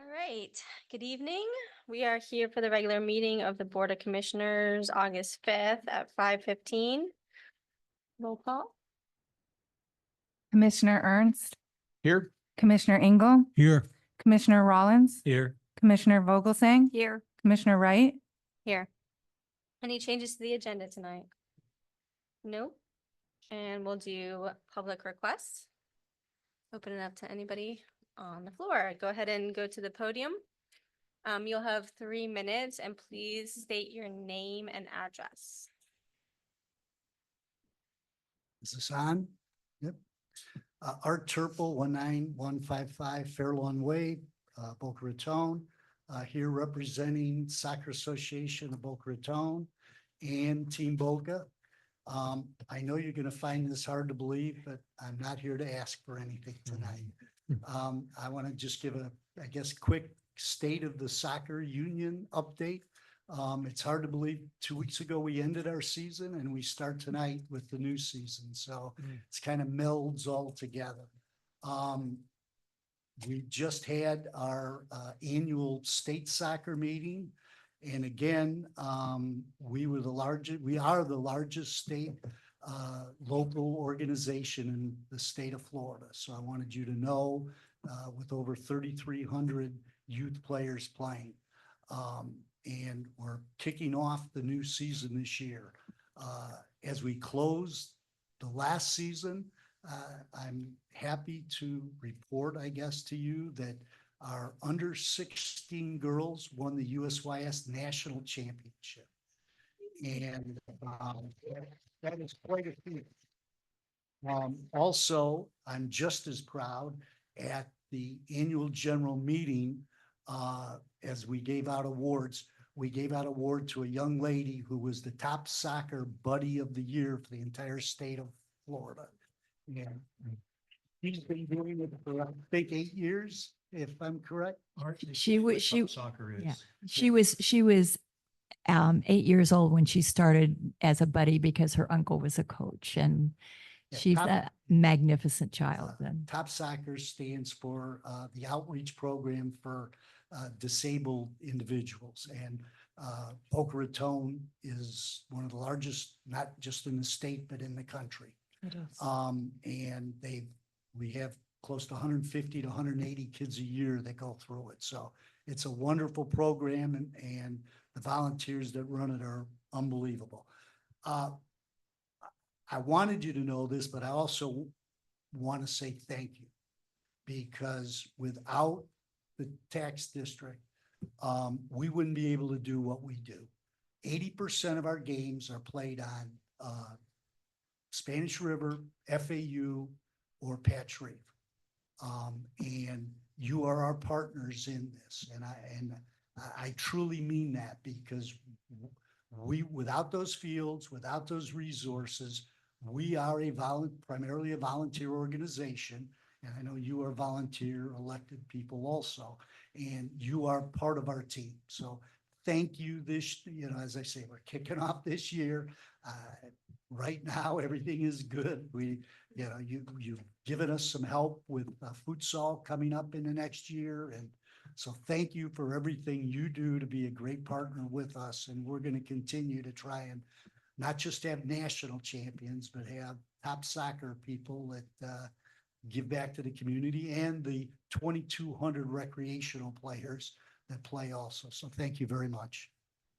All right, good evening. We are here for the regular meeting of the Board of Commissioners, August 5th at 5:15. Roll call. Commissioner Ernst, Here. Commissioner Engel, Here. Commissioner Rollins, Here. Commissioner Vogelsang, Here. Commissioner Wright. Here. Any changes to the agenda tonight? No. And we'll do public requests. Open it up to anybody on the floor. Go ahead and go to the podium. You'll have 3 minutes and please state your name and address. Is this on? Yep. Art Turple, 19155 Fairlawn Way, Boca Raton. Here representing Soccer Association of Boca Raton and Team Boca. I know you're gonna find this hard to believe, but I'm not here to ask for anything tonight. I want to just give I guess, quick state of the soccer union update. It's hard to believe 2 weeks ago we ended our season and we start tonight with the new season. So it's kind of melds all together. We just had our annual state soccer meeting. And again, we are the largest state local organization in the state of Florida. So I wanted you to know, with over 3,300 youth players playing. And we're kicking off the new season this year. As we close the last season, I'm happy to report, I guess, to you that our under 16 girls won the USYS National Championship. And that is quite a feat. Also, I'm just as proud at the annual general meeting, as we gave out awards. We gave out award to a young lady who was the top soccer buddy of the year for the entire state of Florida. And she's been doing it for, I think, 8 years, if I'm correct. Soccer is. Yeah, she was 8 years old when she started as a buddy because her uncle was a coach, and Yeah, she's top- a magnificent child. And Top Soccer stands for the outreach program for disabled individuals. And Boca Raton is one of the largest, not just in the state, but in the country. And we have close to 150 to 180 kids a year that go through it. So it's a wonderful program, and the volunteers that run it are unbelievable. I wanted you to know this, but I also want to say thank you, because without the tax district, we wouldn't be able to do what we do. 80% of our games are played on Spanish River, FAU, or Patch Reef. And you are our partners in this. And I truly mean that, because without those fields, without those resources, we are primarily a volunteer organization. And I know you are volunteer elected people also, and you are part of our team. So thank you. As I say, we're kicking off this year. Right now, everything is good. You've given us some help with futsal coming up in the next year. And so thank you for everything you do to be a great partner with us. And we're going to continue to try and not just have national champions, but have top soccer people that give back to the community, and the 2,200 recreational players that play also. So thank you very much.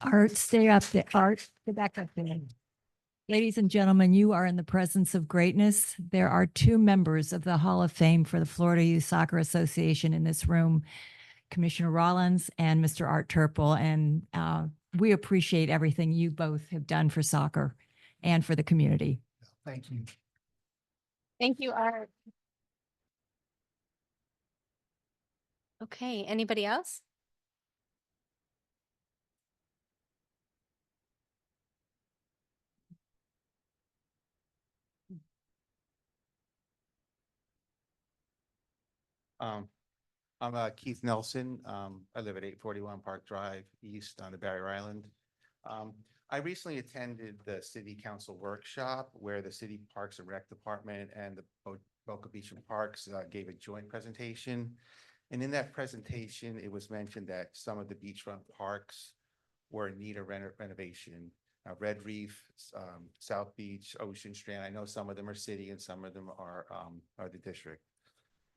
Art, stay up there. Art, get back up there. Ladies and gentlemen, you are in the presence of greatness. There are 2 members of the Hall of Fame for the Florida Youth Soccer Association in this room, Commissioner Rollins and Mr. Art Turple. And we appreciate everything you both have done for soccer and for the community. Thank you. Thank you, Art. Okay, anybody else? I'm Keith Nelson. I live at 841 Park Drive East on the Barrier Island. I recently attended the city council workshop where the city Parks and Rec Department and the Boca Beach and Parks gave a joint presentation. And in that presentation, it was mentioned that some of the beachfront parks were in need of renovation. Red Reef, South Beach, Ocean Strand. I know some of them are city and some of them are the district.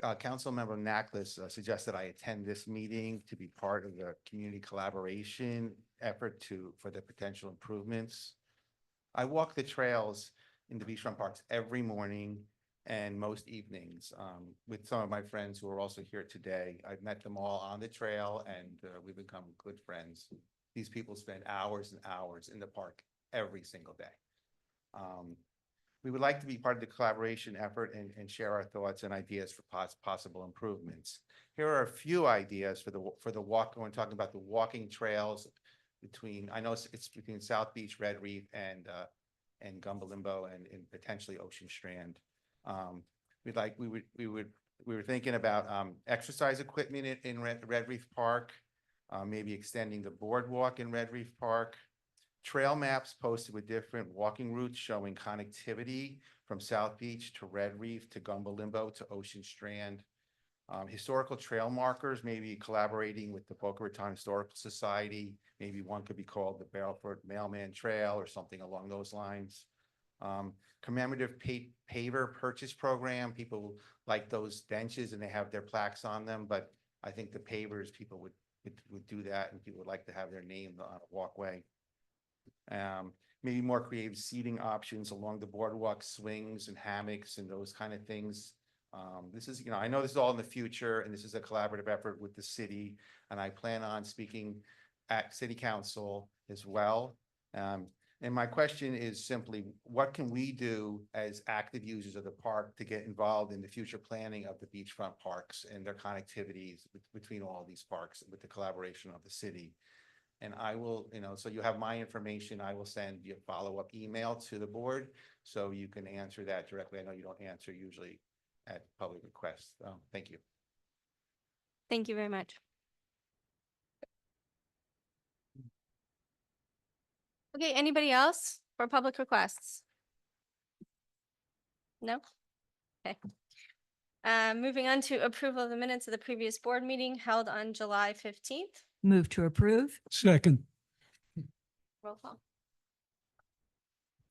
Councilmember Naklis suggested I attend this meeting to be part of the community collaboration effort for the potential improvements. I walk the trails in the beachfront parks every morning and most evenings with some of my friends who are also here today. I've met them all on the trail and we've become good friends. These people spend hours and hours in the park every single day. We would like to be part of the collaboration effort and share our thoughts and ideas for possible improvements. Here are a few ideas for the walk. When talking about the walking trails between, I know it's between South Beach, Red Reef, and Gumbalimbo and potentially Ocean Strand. We were thinking about exercise equipment in Red Reef Park, maybe extending the boardwalk in Red Reef Park, trail maps posted with different walking routes showing connectivity from South Beach to Red Reef to Gumbalimbo to Ocean Strand, historical trail markers, maybe collaborating with the Boca Raton Historical Society. Maybe one could be called the Barrelford Mailman Trail or something along those lines. Commemorative paver purchase program. People like those benches and they have their plaques on them, but I think the pavers, people would do that and people would like to have their name on a walkway. Maybe more creative seating options along the boardwalk, swings and hammocks and those kind of things. This is, I know this is all in the future and this is a collaborative effort with the city and I plan on speaking at City Council as well. And my question is simply, what can we do as active users of the park to get involved in the future planning of the beachfront parks and their connectivities between all these parks with the collaboration of the city? And I will, so you have my information. I will send you a follow-up email to the board so you can answer that directly. I know you don't answer usually at public requests. Thank you. Thank you very much. Okay, anybody else for public requests? No? Okay. Moving on to approval of the minutes of the previous board meeting held on July 15th. Move to approve? Second. Roll call.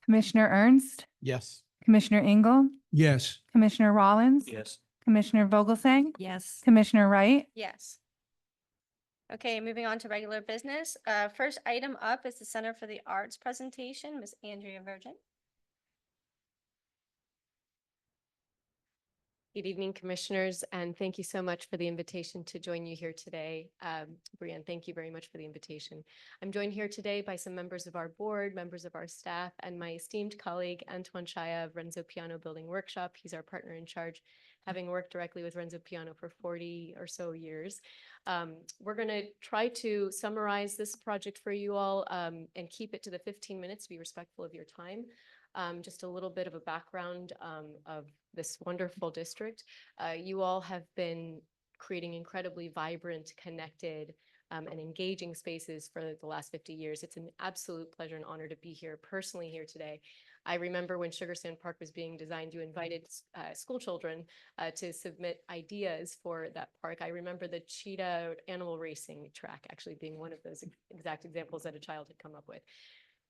Commissioner Ernst, Yes. Commissioner Engel, Yes. Commissioner Rollins, Yes. Commissioner Vogelsang, Yes. Commissioner Wright, Yes. Okay, moving on to regular business. First item up is the Center for the Arts presentation, Ms. Andrea Virgin. Good evening, Commissioners, and thank you so much for the invitation to join you here today. Brianne, thank you very much for the invitation. I'm joined here today by some members of our board, members of our staff, and my esteemed colleague, Antoine Chaya of Renzo Piano Building Workshop. He's our partner in charge, having worked directly with Renzo Piano for 40 or so years. We're going to try to summarize this project for you all and keep it to the 15 minutes to be respectful of your time. Just a little bit of a background of this wonderful district. You all have been creating incredibly vibrant, connected, and engaging spaces for the last 50 years. It's an absolute pleasure and honor to be here personally here today. I remember when Sugar Sand Park was being designed, you invited school children to submit ideas for that park. I remember the cheetah animal racing track actually being one of those exact examples that a child had come up with.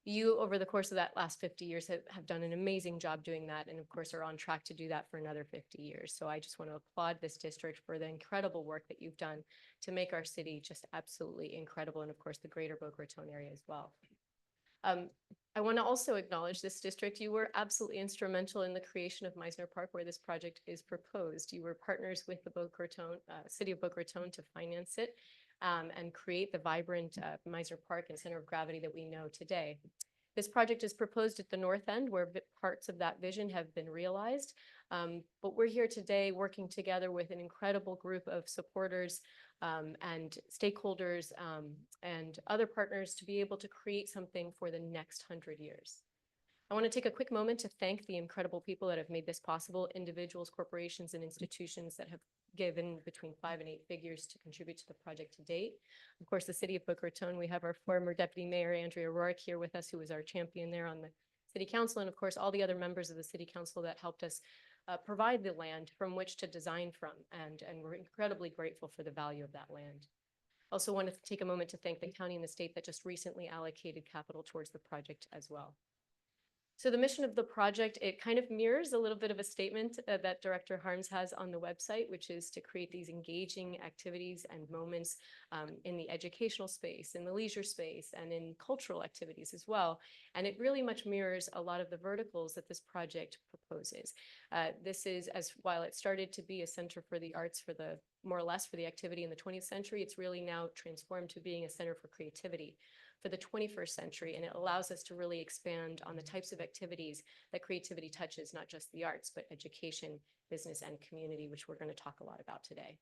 You, over the course of that last 50 years, have done an amazing job doing that, and of course are on track to do that for another 50 years. So I just want to applaud this district for the incredible work that you've done to make our city just absolutely incredible, and of course the greater Boca Raton area as well. I want to also acknowledge this district. You were absolutely instrumental in the creation of Meisner Park, where this project is proposed. You were partners with the Boca Raton, City of Boca Raton to finance it. And create the vibrant Meisner Park and center of gravity that we know today. This project is proposed at the north end where parts of that vision have been realized. But we're here today working together with an incredible group of supporters and stakeholders and other partners to be able to create something for the next 100 years. I want to take a quick moment to thank the incredible people that have made this possible, individuals, corporations, and institutions that have given between 5 and 8 figures to contribute to the project to date. Of course, the City of Boca Raton, we have our former Deputy Mayor, Andrea Rourke, here with us, who was our champion there on the City Council, and of course, all the other members of the City Council that helped us provide the land from which to design from. And we're incredibly grateful for the value of that land. Also want to take a moment to thank the county and the state that just recently allocated capital towards the project as well. So the mission of the project, it kind of mirrors a little bit of a statement that Director Harms has on the website, which is to create these engaging activities and moments in the educational space, in the leisure space, and in cultural activities as well. And it really much mirrors a lot of the verticals that this project proposes. This is, while it started to be a center for the arts for the more or less for the activity in the 20th century, it's really now transformed to being a center for creativity for the 21st century, and it allows us to really expand on the types of activities that creativity touches, not just the arts, but education, business, and community, which we're going to talk a lot about today.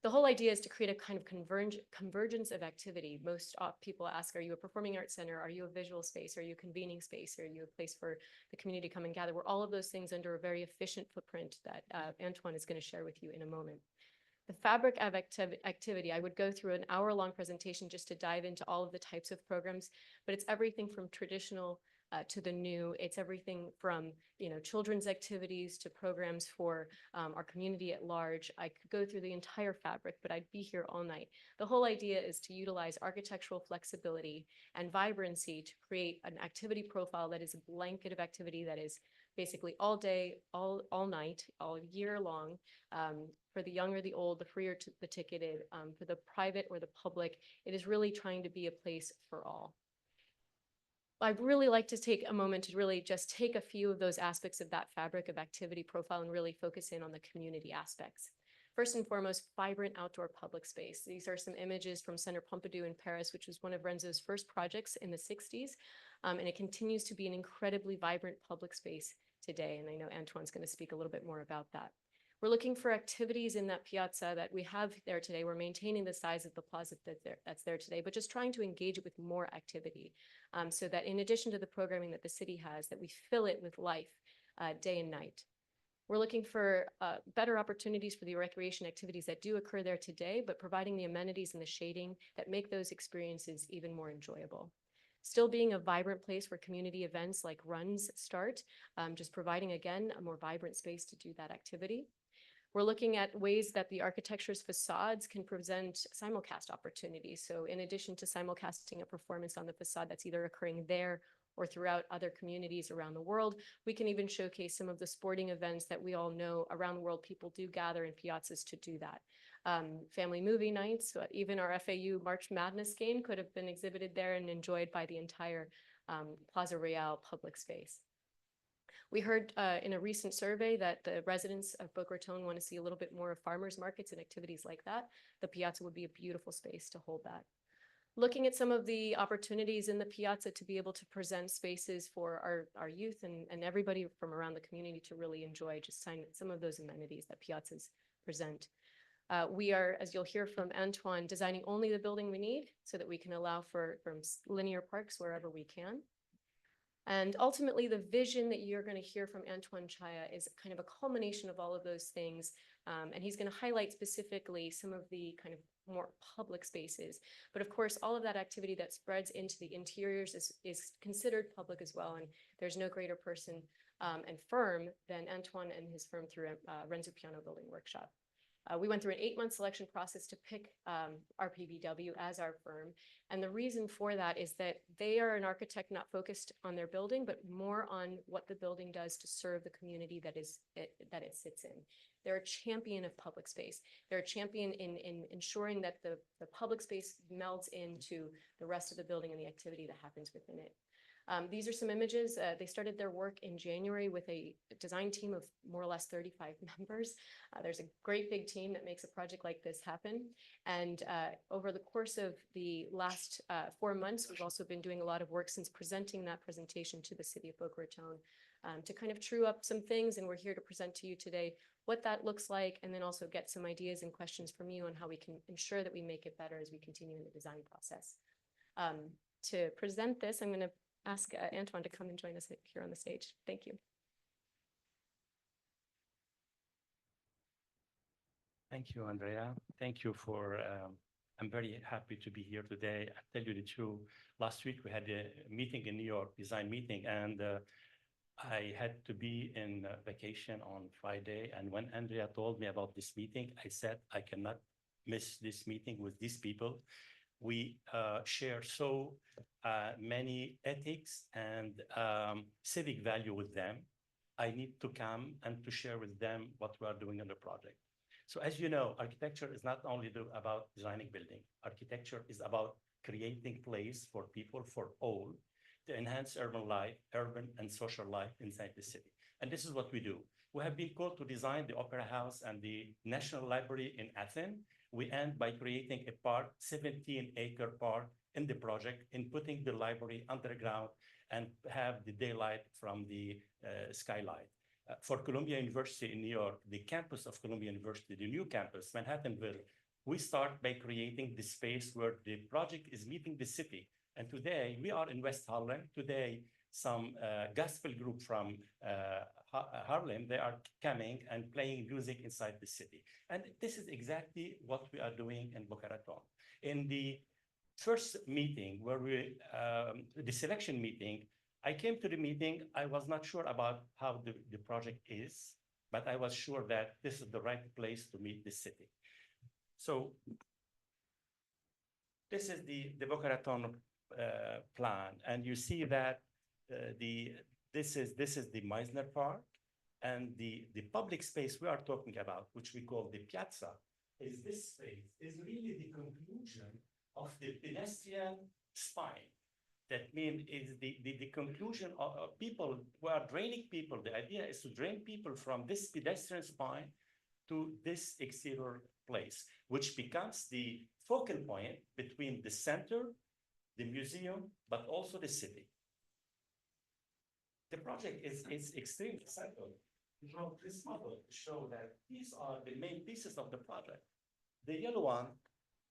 The whole idea is to create a kind of convergence of activity. Most people ask, are you a performing arts center? Are you a visual space? Are you a convening space? Are you a place for the community to come and gather? We're all of those things under a very efficient footprint that Antoine is going to share with you in a moment. The fabric of activity, I would go through an hour-long presentation just to dive into all of the types of programs, but it's everything from traditional to the new. It's everything from, children's activities to programs for our community at large. I could go through the entire fabric, but I'd be here all night. The whole idea is to utilize architectural flexibility and vibrancy to create an activity profile that is a blanket of activity that is basically all day, all night, all year long, for the young or the old, the free or the ticketed, for the private or the public. It is really trying to be a place for all. I'd really like to take a moment to really just take a few of those aspects of that fabric of activity profile and really focus in on the community aspects. First and foremost, vibrant outdoor public space. These are some images from Center Pompidou in Paris, which was one of Renzo's first projects in the 60s. And it continues to be an incredibly vibrant public space today. And I know Antoine's going to speak a little bit more about that. We're looking for activities in that piazza that we have there today. We're maintaining the size of the plaza that's there today, but just trying to engage it with more activity so that in addition to the programming that the city has, that we fill it with life day and night. We're looking for better opportunities for the recreation activities that do occur there today, but providing the amenities and the shading that make those experiences even more enjoyable. Still being a vibrant place where community events like runs start, just providing, again, a more vibrant space to do that activity. We're looking at ways that the architecture's facades can present simulcast opportunities. So in addition to simulcasting a performance on the facade that's either occurring there or throughout other communities around the world, we can even showcase some of the sporting events that we all know around the world. People do gather in piazzas to do that. Family movie nights, even our FAU March Madness game could have been exhibited there and enjoyed by the entire Plaza Real public space. We heard in a recent survey that the residents of Boca Raton want to see a little bit more of farmers markets and activities like that. The piazza would be a beautiful space to hold that. Looking at some of the opportunities in the piazza to be able to present spaces for our youth and everybody from around the community to really enjoy just some of those amenities that piazzas present. We are, as you'll hear from Antoine, designing only the building we need so that we can allow for linear parks wherever we can. And ultimately, the vision that you're going to hear from Antoine Chaya is kind of a culmination of all of those things. And he's going to highlight specifically some of the kind of more public spaces. But of course, all of that activity that spreads into the interiors is considered public as well. And there's no greater person and firm than Antoine and his firm through Renzo Piano Building Workshop. We went through an 8-month selection process to pick RPBW as our firm. And the reason for that is that they are an architect not focused on their building, but more on what the building does to serve the community that it sits in. They're a champion of public space. They're a champion in ensuring that the public space melds into the rest of the building and the activity that happens within it. These are some images. They started their work in January with a design team of more or less 35 members. There's a great big team that makes a project like this happen. And over the course of the last 4 months, we've also been doing a lot of work since presenting that presentation to the city of Boca Raton to kind of true up some things. And we're here to present to you today what that looks like, and then also get some ideas and questions from you on how we can ensure that we make it better as we continue in the design process. To present this, I'm going to ask Antoine to come and join us here on the stage. Thank you. Thank you, Andrea. Thank you for, I'm very happy to be here today. I tell you the truth, last week we had a meeting in New York, design meeting, and I had to be in vacation on Friday, and when Andrea told me about this meeting, I said, I cannot miss this meeting with these people. We share so many ethics and civic value with them. I need to come and to share with them what we are doing on the project. So as you know, architecture is not only about designing building. Architecture is about creating place for people, for all, to enhance urban life, urban and social life inside the city. And this is what we do. We have been called to design the Opera House and the National Library in Athens. We end by creating a park, 17-acre park in the project, in putting the library underground and have the daylight from the skylight. For Columbia University in New York, the campus of Columbia University, the new campus, Manhattanville, we start by creating the space where the project is meeting the city. And today we are in West Harlem. Today, some gospel group from Harlem, they are coming and playing music inside the city. And this is exactly what we are doing in Boca Raton. In the first meeting where the selection meeting, I came to the meeting, I was not sure about how the project is, but I was sure that this is the right place to meet the city. So this is the Boca Raton plan, and you see that this is the Meisner Park, and the public space we are talking about, which we call the piazza, is this space, is really the conclusion of the pedestrian spine. That means is the conclusion of people who are draining people. The idea is to drain people from this pedestrian spine to this exterior place, which becomes the focal point between the center, the museum, but also the city. The project is extremely simple. We draw this model to show that these are the main pieces of the project. The yellow one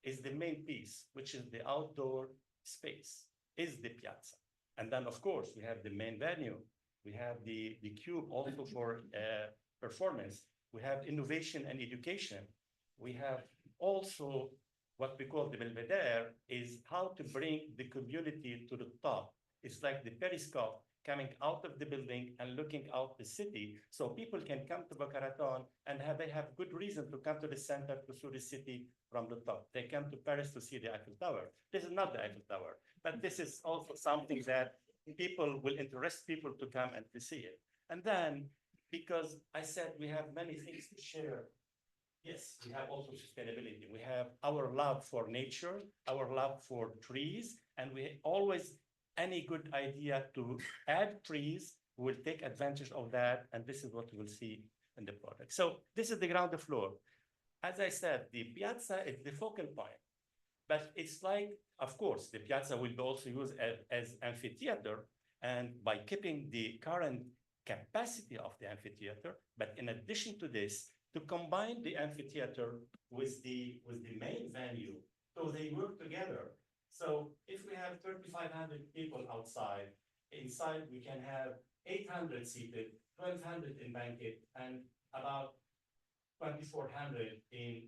is the main piece, which is the outdoor space, is the piazza. And then, of course, we have the main venue. We have the cube also for performance. We have innovation and education. We have also what we call the Belvedere, is how to bring the community to the top. It's like the periscope coming out of the building and looking out the city, so people can come to Boca Raton and they have good reason to come to the center to see the city from the top. They come to Paris to see the Eiffel Tower. This is not the Eiffel Tower, but this is also something that people will interest people to come and to see it. And then, because I said we have many things to share, yes, we have also sustainability. We have our love for nature, our love for trees, and we always, any good idea to add trees, we'll take advantage of that, and this is what we'll see in the project. So this is the ground floor. As I said, the piazza is the focal point, but it's like, of course, the piazza will be also used as amphitheater, and by keeping the current capacity of the amphitheater, but in addition to this, to combine the amphitheater with the main venue, so they work together. So if we have 3,500 people outside, inside we can have 800 seated, 1,200 in banquet, and about 2,400 in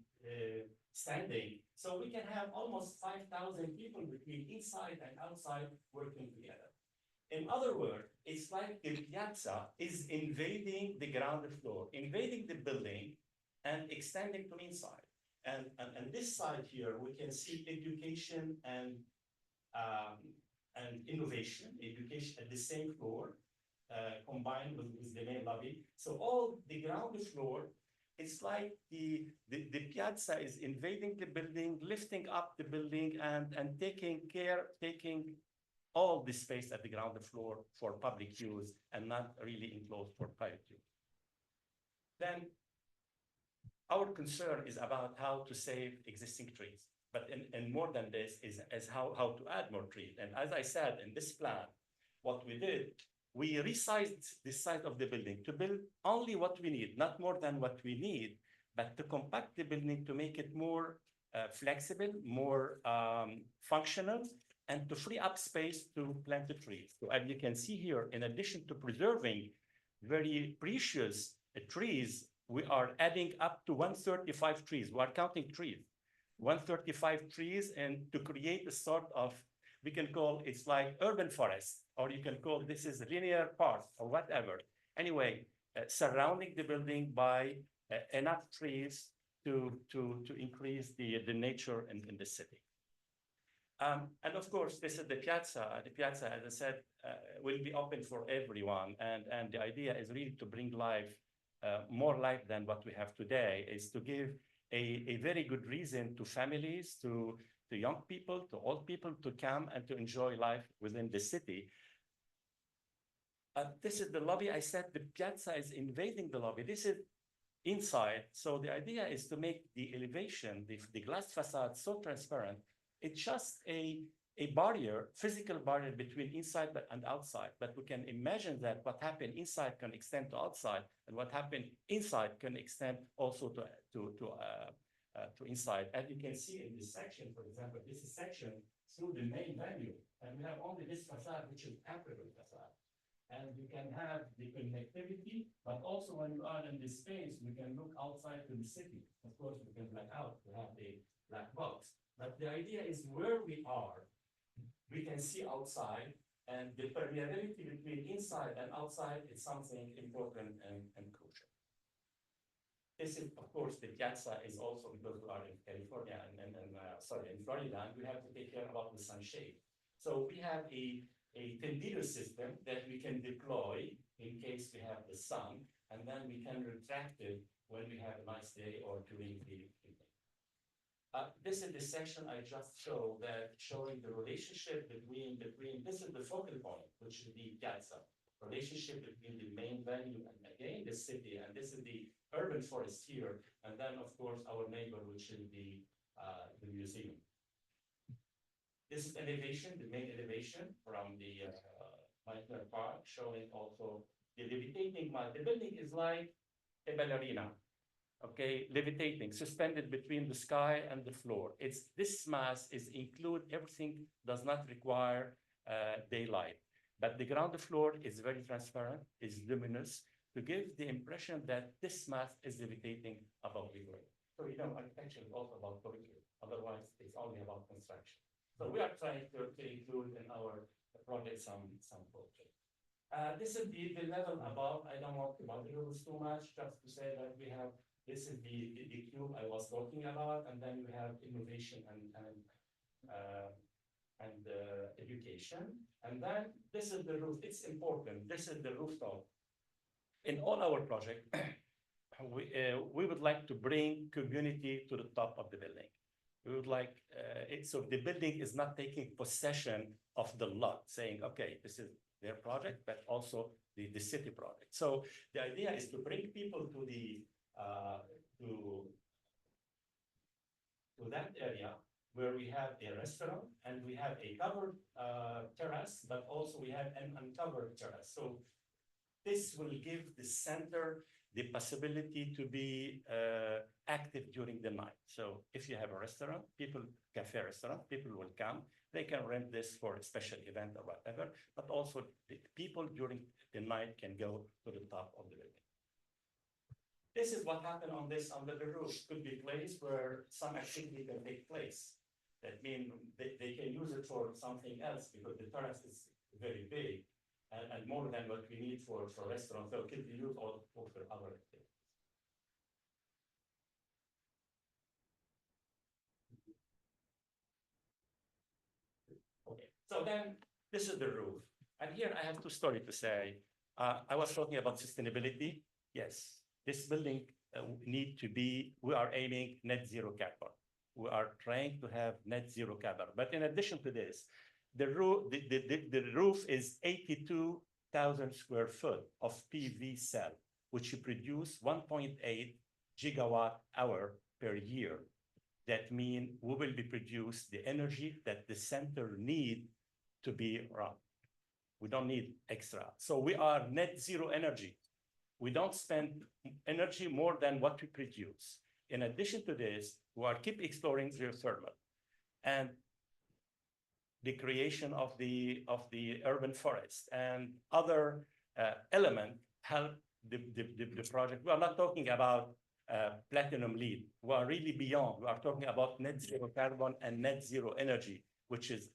standing. So we can have almost 5,000 people between inside and outside working together. In other words, it's like the piazza is invading the ground floor, invading the building and extending to inside. And this side here, we can see education and innovation, education at the same floor, combined with the main lobby. So all the ground floor, it's like the piazza is invading the building, lifting up the building, and taking all the space at the ground floor for public use and not really enclosed for private use. Then our concern is about how to save existing trees, but and more than this is how to add more trees. And as I said, in this plan, what we did, we resized the size of the building to build only what we need, not more than what we need, but to compact the building to make it more flexible, more functional, and to free up space to plant the trees. So as you can see here, in addition to preserving very precious trees, we are adding up to 135 trees. We are counting trees, 135 trees, and to create a sort of we can call it's like urban forest, or you can call this is linear park or whatever. Anyway, surrounding the building by enough trees to increase the nature in the city. And of course, this is the piazza. The piazza, as I said, will be open for everyone. And the idea is really to bring life, more life than what we have today, is to give a very good reason to families, to young people, to old people to come and to enjoy life within the city. This is the lobby. I said the piazza is invading the lobby. This is inside. So the idea is to make the elevation, the glass facade so transparent. It's just a barrier, physical barrier between inside and outside. But we can imagine that what happened inside can extend to outside, and what happened inside can extend also to inside. As you can see in this section, for example, this is section through the main venue, and we have only this facade, which is ample facade. And you can have the connectivity, but also when you are in this space, we can look outside to the city. Of course, we can black out to have the black box. But the idea is where we are, we can see outside, and the permeability between inside and outside is something important and crucial. This is, of course, the piazza is also because we are in California and in Florida, and we have to take care about the sunshade. So we have a tendido system that we can deploy in case we have the sun, and then we can retract it when we have a nice day or during the evening. This is the section I just showed, that showing the relationship between this is the focal point, which is the piazza, relationship between the main venue and again the city, and this is the urban forest here, and then of course our neighbor, which is the museum. This is elevation, the main elevation from the Meitner Park, showing also the levitating mud. The building is like a ballerina. Okay, levitating, suspended between the sky and the floor. This mass is include everything, does not require daylight, but the ground floor is very transparent, is luminous, to give the impression that this mass is levitating above the ground. So architecture is also about curriculum. Otherwise, it's only about construction. So we are trying to include in our project some culture. This is the level above. I don't want to bother you too much, just to say that we have. This is the cube I was talking about, and then we have innovation and education. And then this is the roof. It's important. This is the rooftop. In all our projects, we would like to bring community to the top of the building. We would like it so the building is not taking possession of the lot, saying, okay, this is their project, but also the city project. So the idea is to bring people to the to that area where we have a restaurant and we have a covered terrace, but also we have an uncovered terrace. So this will give the center the possibility to be active during the night. So if you have a restaurant, cafe restaurant, people will come. They can rent this for a special event or whatever, but also the people during the night can go to the top of the building. This is what happened under the roof. Could be a place where some activity can take place. That means they can use it for something else because the terrace is very big and more than what we need for restaurants. So it can be used also for other activities. Okay, so then this is the roof. And here I have two stories to say. I was talking about sustainability. Yes. This building we are aiming net zero carbon. We are trying to have net zero carbon. But in addition to this, the roof is 82,000 square foot of PV cell, which produce 1.8 gigawatt hour per year. That means we will be produce the energy that the center need to be run. We don't need extra. So we are net zero energy. We don't spend energy more than what we produce. In addition to this, we are keep exploring geothermal and the creation of the urban forest and other elements help the project. We are not talking about platinum lead. We are really beyond. We are talking about net zero carbon and net zero energy. which is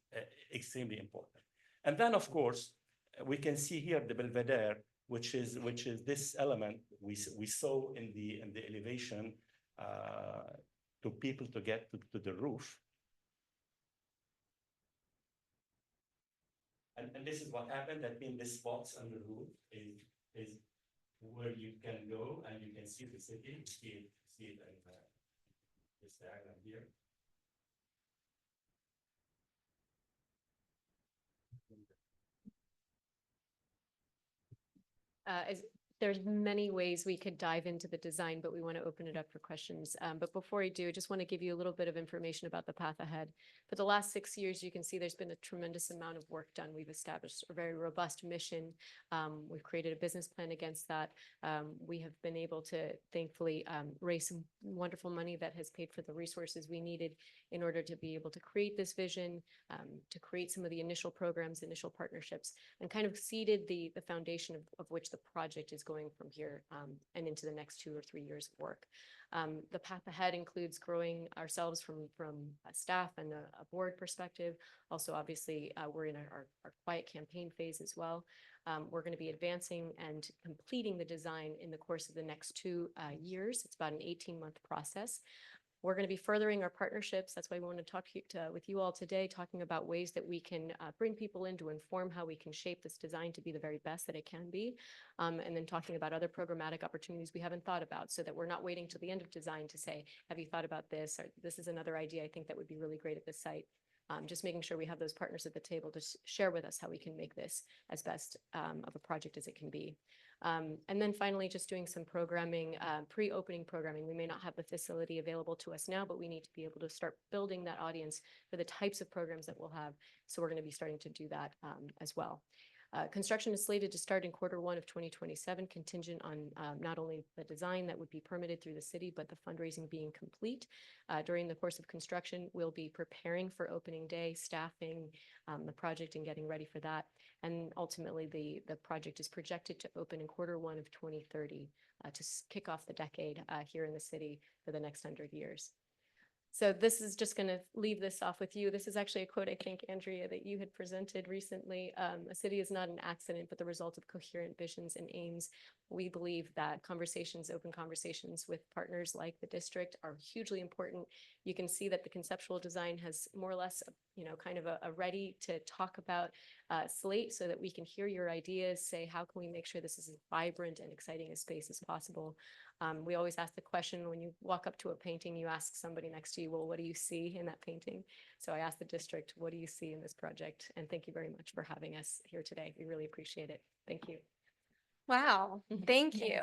extremely important. And then, of course, we can see here the Belvedere, which is this element we saw in the elevation to people to get to the roof. And this is what happened. That means this spots on the roof is where you can go and you can see the city. See it in this diagram here. There's many ways we could dive into the design, but we want to open it up for questions. But before we do, I just want to give you a little bit of information about the path ahead. For the last 6 years, you can see there's been a tremendous amount of work done. We've established a very robust mission. We've created a business plan against that. We have been able to thankfully raise some wonderful money that has paid for the resources we needed in order to be able to create this vision, to create some of the initial programs, initial partnerships, and kind of seeded the foundation of which the project is going from here and into the next 2 or 3 years of work. The path ahead includes growing ourselves from a staff and a board perspective. Also, obviously, we're in our quiet campaign phase as well. We're going to be advancing and completing the design in the course of the next 2 years. It's about an 18-month process. We're going to be furthering our partnerships. That's why we want to talk with you all today, talking about ways that we can bring people in to inform how we can shape this design to be the very best that it can be. And then talking about other programmatic opportunities we haven't thought about, so that we're not waiting till the end of design to say, have you thought about this? Or this is another idea I think that would be really great at this site. Just making sure we have those partners at the table to share with us how we can make this as best of a project as it can be. And then finally, just doing some programming, pre-opening programming. We may not have the facility available to us now, but we need to be able to start building that audience for the types of programs that we'll have. So we're going to be starting to do that as well. Construction is slated to start in Q1 of 2027, contingent on not only the design that would be permitted through the city, but the fundraising being complete. During the course of construction, we'll be preparing for opening day, staffing the project and getting ready for that. And ultimately, the project is projected to open in Q1 of 2030 to kick off the decade here in the city for the next 100 years. So this is just going to leave this off with you. This is actually a quote, I think, Andrea, that you had presented recently. A city is not an accident, but the result of coherent visions and aims. We believe that conversations, open conversations with partners like the district are hugely important. You can see that the conceptual design has more or less, kind of a ready to talk about slate, so that we can hear your ideas, say, how can we make sure this is as vibrant and exciting a space as possible? We always ask the question, when you walk up to a painting, you ask somebody next to you, well, what do you see in that painting? So I asked the district, what do you see in this project? And thank you very much for having us here today. We really appreciate it. Thank you. Wow, thank you.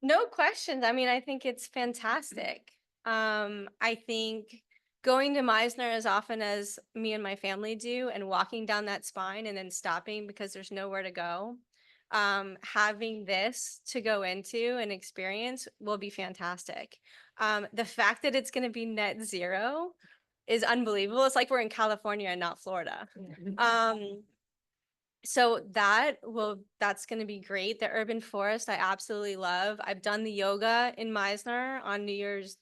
No questions. I mean, I think it's fantastic. I think going to Meisner as often as me and my family do, and walking down that spine and then stopping because there's nowhere to go, having this to go into and experience will be fantastic. The fact that it's going to be net zero is unbelievable. It's like we're in California and not Florida. So that's going to be great. The urban forest, I absolutely love. I've done the yoga in Meisner on New Year's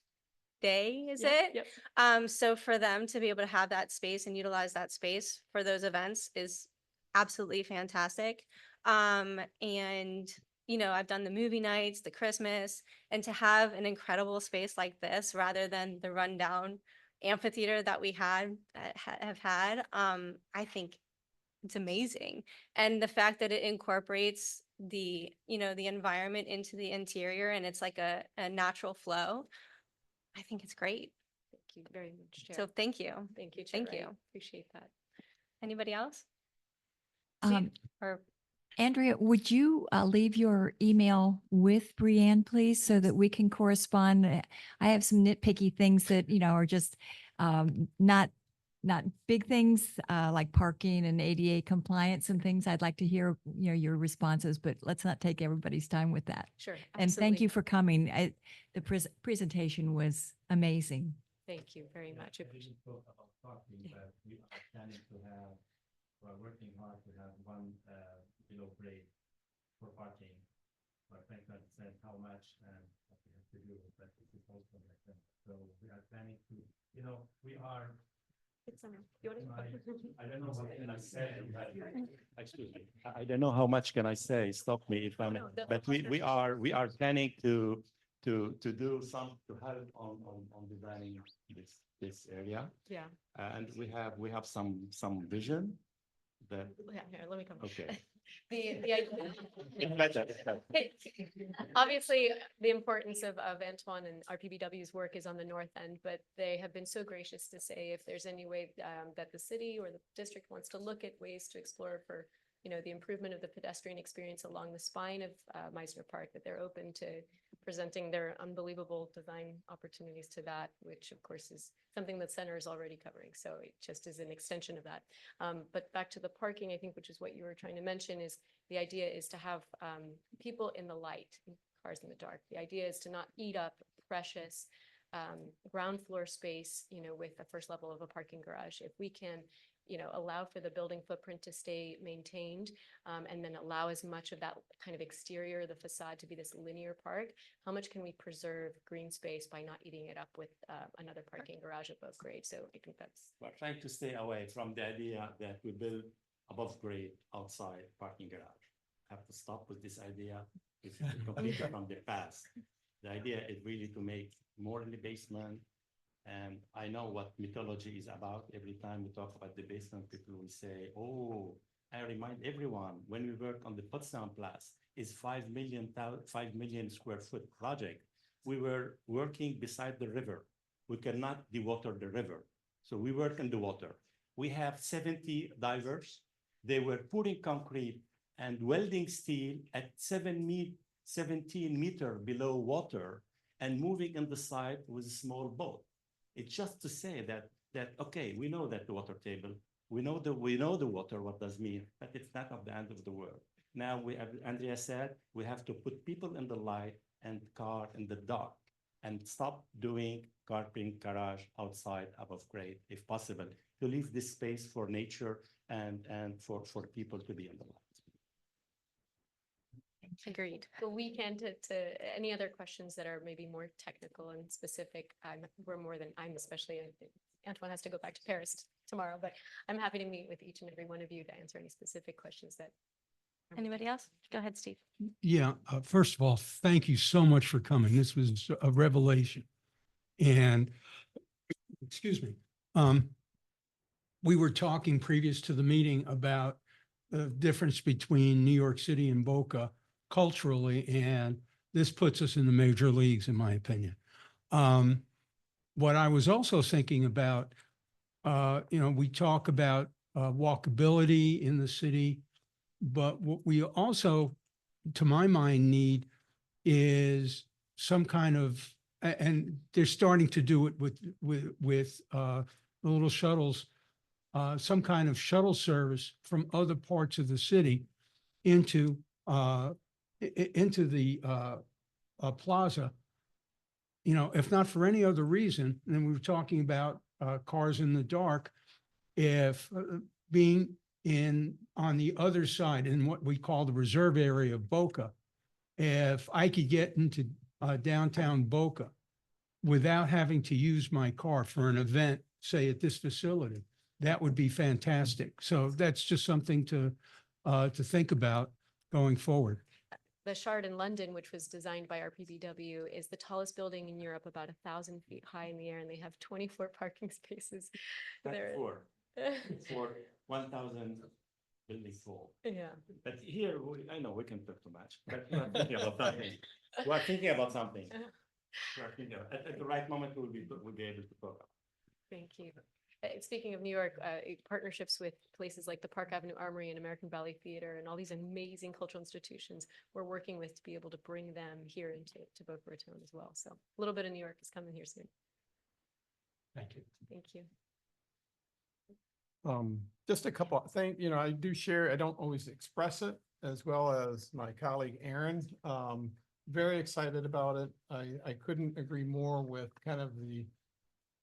Day, is it? Yep. So for them to be able to have that space and utilize that space for those events is absolutely fantastic. And I've done the movie nights, the Christmas, and to have an incredible space like this rather than the rundown amphitheater that we have had, I think it's amazing. And the fact that it incorporates the environment into the interior, and it's like a natural flow, I think it's great. Thank you very much, Chair. So thank you. Thank you, Chair Thank you. Wright. Appreciate that. Anybody else? Or Andrea, would you leave your email with Brianne, please, so that we can correspond? I have some nitpicky things that, are just not big things like parking and ADA compliance and things. I'd like to hear, your responses, but let's not take everybody's time with that. Sure. And thank absolutely. you for coming. The presentation was amazing. Thank you very much. I didn't talk about parking, but we are planning to have, we're working hard to have one below grade for parking. But Franklin said how much, and we have to do, but this is also like that. So we are planning to, you know, we are, It's summer. You wanna- I don't know what can I say, but, excuse me. I don't know how much can I say, stop me if I'm, No, the- but we are planning to do some, to help on designing this area. Yeah, And we have some vision that, yeah, here, let me come. okay. The idea. It's better, it's better. Obviously, the importance of Antoine and RPBW's work is on the north end, but they have been so gracious to say if there's any way that the city or the district wants to look at ways to explore for, you know, the improvement of the pedestrian experience along the spine of Meisner Park, that they're open to presenting their unbelievable design opportunities to that, which of course is something that center is already covering. So it just is an extension of that. But back to the parking, I think, which is what you were trying to mention, is the idea is to have people in the light, cars in the dark. The idea is to not eat up precious ground floor space, you know, with the first level of a parking garage. If we can, you know, allow for the building footprint to stay maintained, and then allow as much of that kind of exterior, the facade to be this linear park, how much can we preserve green space by not eating it up with another parking garage above grade? So I think that's. We're trying to stay away from the idea that we build above grade outside parking garage. Have to stop with this idea. It's completely from the past. The idea is really to make more in the basement. And I know what mythology is about. Every time we talk about the basement, people will say, oh, I remind everyone, when we work on the Potsdam Platz, is 5 million square foot project. We were working beside the river. We cannot dewater the river. So we work in the water. We have 70 divers. They were putting concrete and welding steel at 17 meter below water and moving in the side with a small boat. It's just to say that okay, we know that the water table, we know the water, what does mean, but it's not of the end of the world. Now we have, Andrea said, we have to put people in the light and car in the dark and stop doing carping garage outside above grade, if possible, to leave this space for nature and for people to be in the light. Agreed. The weekend to any other questions that are maybe more technical and specific, I'm especially, Antoine has to go back to Paris tomorrow, but I'm happy to meet with each and every one of you to answer any specific questions that. Anybody else? Go ahead, Steve. Yeah, first of all, thank you so much for coming. This was a revelation. And, excuse me, we were talking previous to the meeting about the difference between New York City and Boca culturally, and this puts us in the major leagues, in my opinion. What I was also thinking about, we talk about walkability in the city, but what we also, to my mind, need is some kind of, and they're starting to do it with the little shuttles, some kind of shuttle service from other parts of the city into the plaza. You know, if not for any other reason, and then we were talking about cars in the dark, if being on the other side in what we call the reserve area of Boca, if I could get into downtown Boca without having to use my car for an event, say at this facility, that would be fantastic. So that's just something to think about going forward. The Shard in London, which was designed by RPBW, is the tallest building in Europe, about 1,000 feet high in the air, and they have 24 parking spaces. There- For 1,000 building full. Yeah. But here, I know we can talk too much, but we are thinking about something. We are thinking about something. We are thinking at the right moment, we'll be able to talk. Thank you. Speaking of New York, partnerships with places like the Park Avenue Armory and American Ballet Theater and all these amazing cultural institutions we're working with to be able to bring them here into Boca Raton as well. So a little bit of New York is coming here soon. Thank you. Thank you. Just a couple of things, I do share, I don't always express it, as well as my colleague Aaron. Very excited about it. I couldn't agree more with kind of the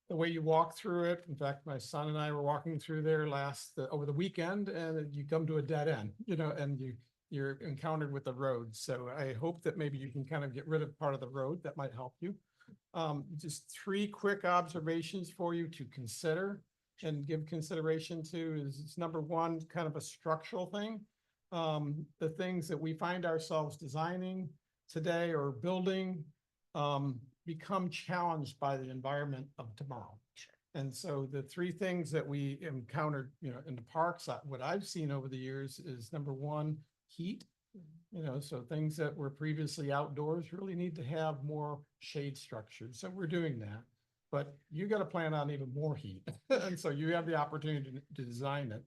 way you walk through it. In fact, my son and I were walking through there over the weekend, and you come to a dead end, and you're encountered with the road. So I hope that maybe you can kind of get rid of part of the road. That might help you. Just three quick observations for you to consider and give consideration to is number one, kind of a structural thing. The things that we find ourselves designing today or building become challenged by the environment of tomorrow. And so the three things that we encountered, in the parks, what I've seen over the years is number one, heat. So things that were previously outdoors really need to have more shade structures. So we're doing that. But you got to plan on even more heat. And so you have the opportunity to design it.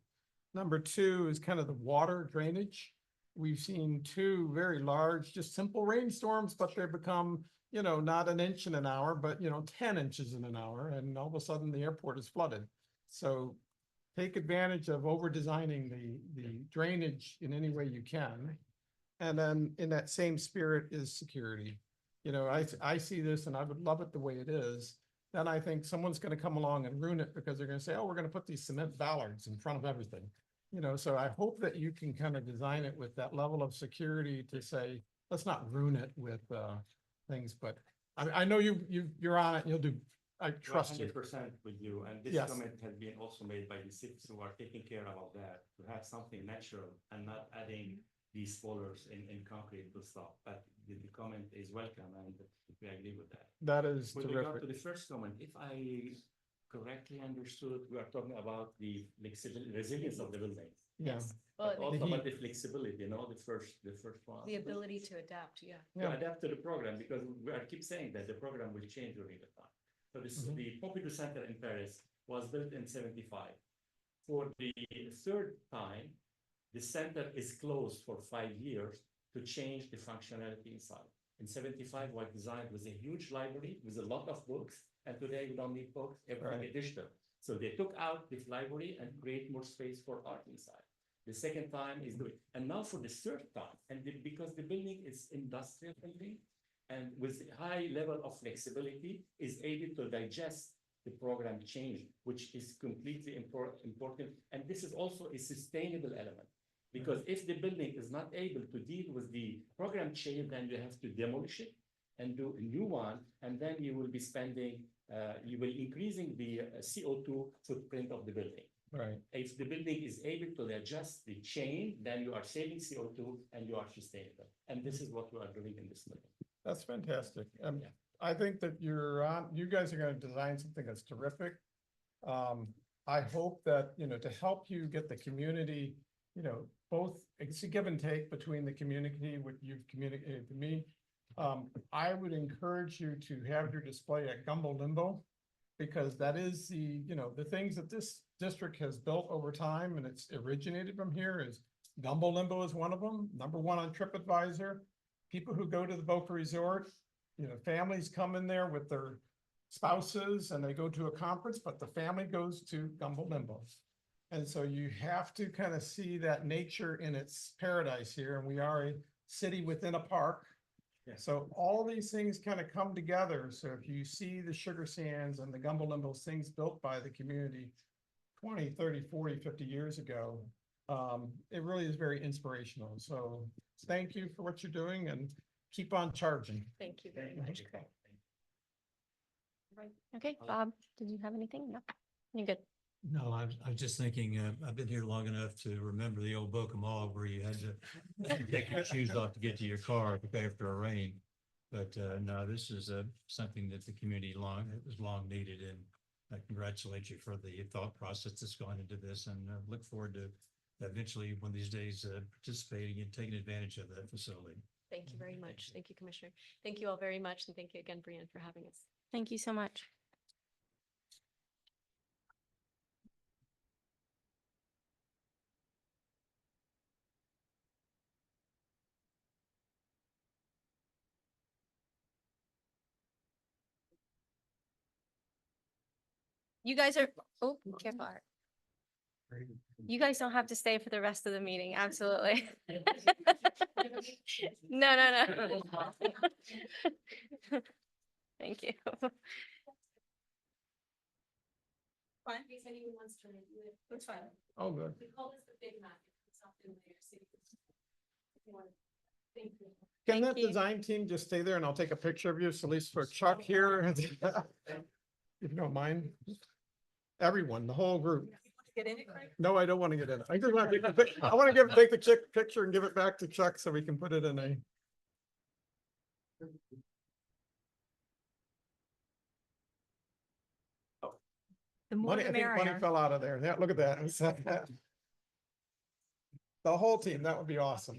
Number two is kind of the water drainage. We've seen two very large, just simple rainstorms, but they've become, not an inch in an hour, but 10 inches in an hour. And all of a sudden the airport is flooded. So take advantage of over designing the drainage in any way you can. And then in that same spirit is security. I see this and I would love it the way it is. Then I think someone's going to come along and ruin it because they're going to say, oh, we're going to put these cement bollards in front of everything. So I hope that you can kind of design it with that level of security to say, let's not ruin it with things, but I know you're on it. You'll do, I trust you. 100% with you, and this Yes. comment has been also made by the cities who are taking care about that, to have something natural and not adding these spoilers in concrete to stop. But the comment is welcome, and we agree with that. That is With regard to terrific. the first comment, if I correctly understood, we are talking about the flexibility, resilience of the building. Yeah. But Well, also heat. about the flexibility, the first one. the ability to adapt, yeah. To adapt to the program, because we are keep saying that the program will change during the time. So this, Mhm. the Pompidou Center in Paris was built in 75. For the third time, the center is closed for 5 years to change the functionality inside. In 75 was designed with a huge library with a lot of books, and today we don't need books, everything is digital. So they took out this library and create more space for art inside. The second time is doing, and now for the third time, and because the building is industrial building, and with high level of flexibility, is able to digest the program change, which is completely important. And this is also a sustainable element. Because if the building is not able to deal with the program change, then you have to demolish it and do a new one, and then you will be spending, you will increasing the CO2 footprint of the building. Right. If the building is able to adjust the chain, then you are saving CO2 and you are sustainable. And this is what we are doing in this building. That's fantastic. Yeah. I think that you guys are going to design something that's terrific. I hope that, to help you get the community, both, it's a give and take between the community, what you've communicated to me. I would encourage you to have your display at Gumbo Limbo, because that is the things that this district has built over time, and it's originated from here. Is Gumbo Limbo is one of them, #1 on TripAdvisor. People who go to the Boca Resort, families come in there with their spouses and they go to a conference, but the family goes to Gumbo Limbo. And so you have to kind of see that nature in its paradise here, and we are a city within a park. Yeah. So all these things kind of come together. So if you see the sugar sands and the Gumbo Limbo things built by the community 20, 30, 40, 50 years ago, it really is very inspirational. So thank you for what you're doing and keep on charging. Thank you very much. Craig. Right. Okay, Bob, did you have anything? No, you're good. No, I'm just thinking, I've been here long enough to remember the old Boca Mall where you had to take your shoes off to get to your car after a rain. But no, this is something that the community it was long needed, and I congratulate you for the thought process that's gone into this, and look forward to eventually one of these days participating and taking advantage of that facility. Thank you very much. Thank you, Commissioner. Thank you all very much. And thank you again, Brianne, for having us. Thank you so much. You guys are, oh, careful, Art. You guys don't have to stay for the rest of the meeting, absolutely. No, no, no. Thank you. Fine. In case anyone wants to review it. That's fine. Oh, good. We call this the Big Mac. It's often in your city. Can Thank that you. design team just stay there and I'll take a picture of you, so at least for Chuck here. If you don't mind. Everyone, the whole group. No, I don't want to get in it. I just want to I want to take the picture and give it back to Chuck so we can put it in a. The more Money, the I think money merrier. fell out of there. Yeah, look at that. The whole team, that would be awesome.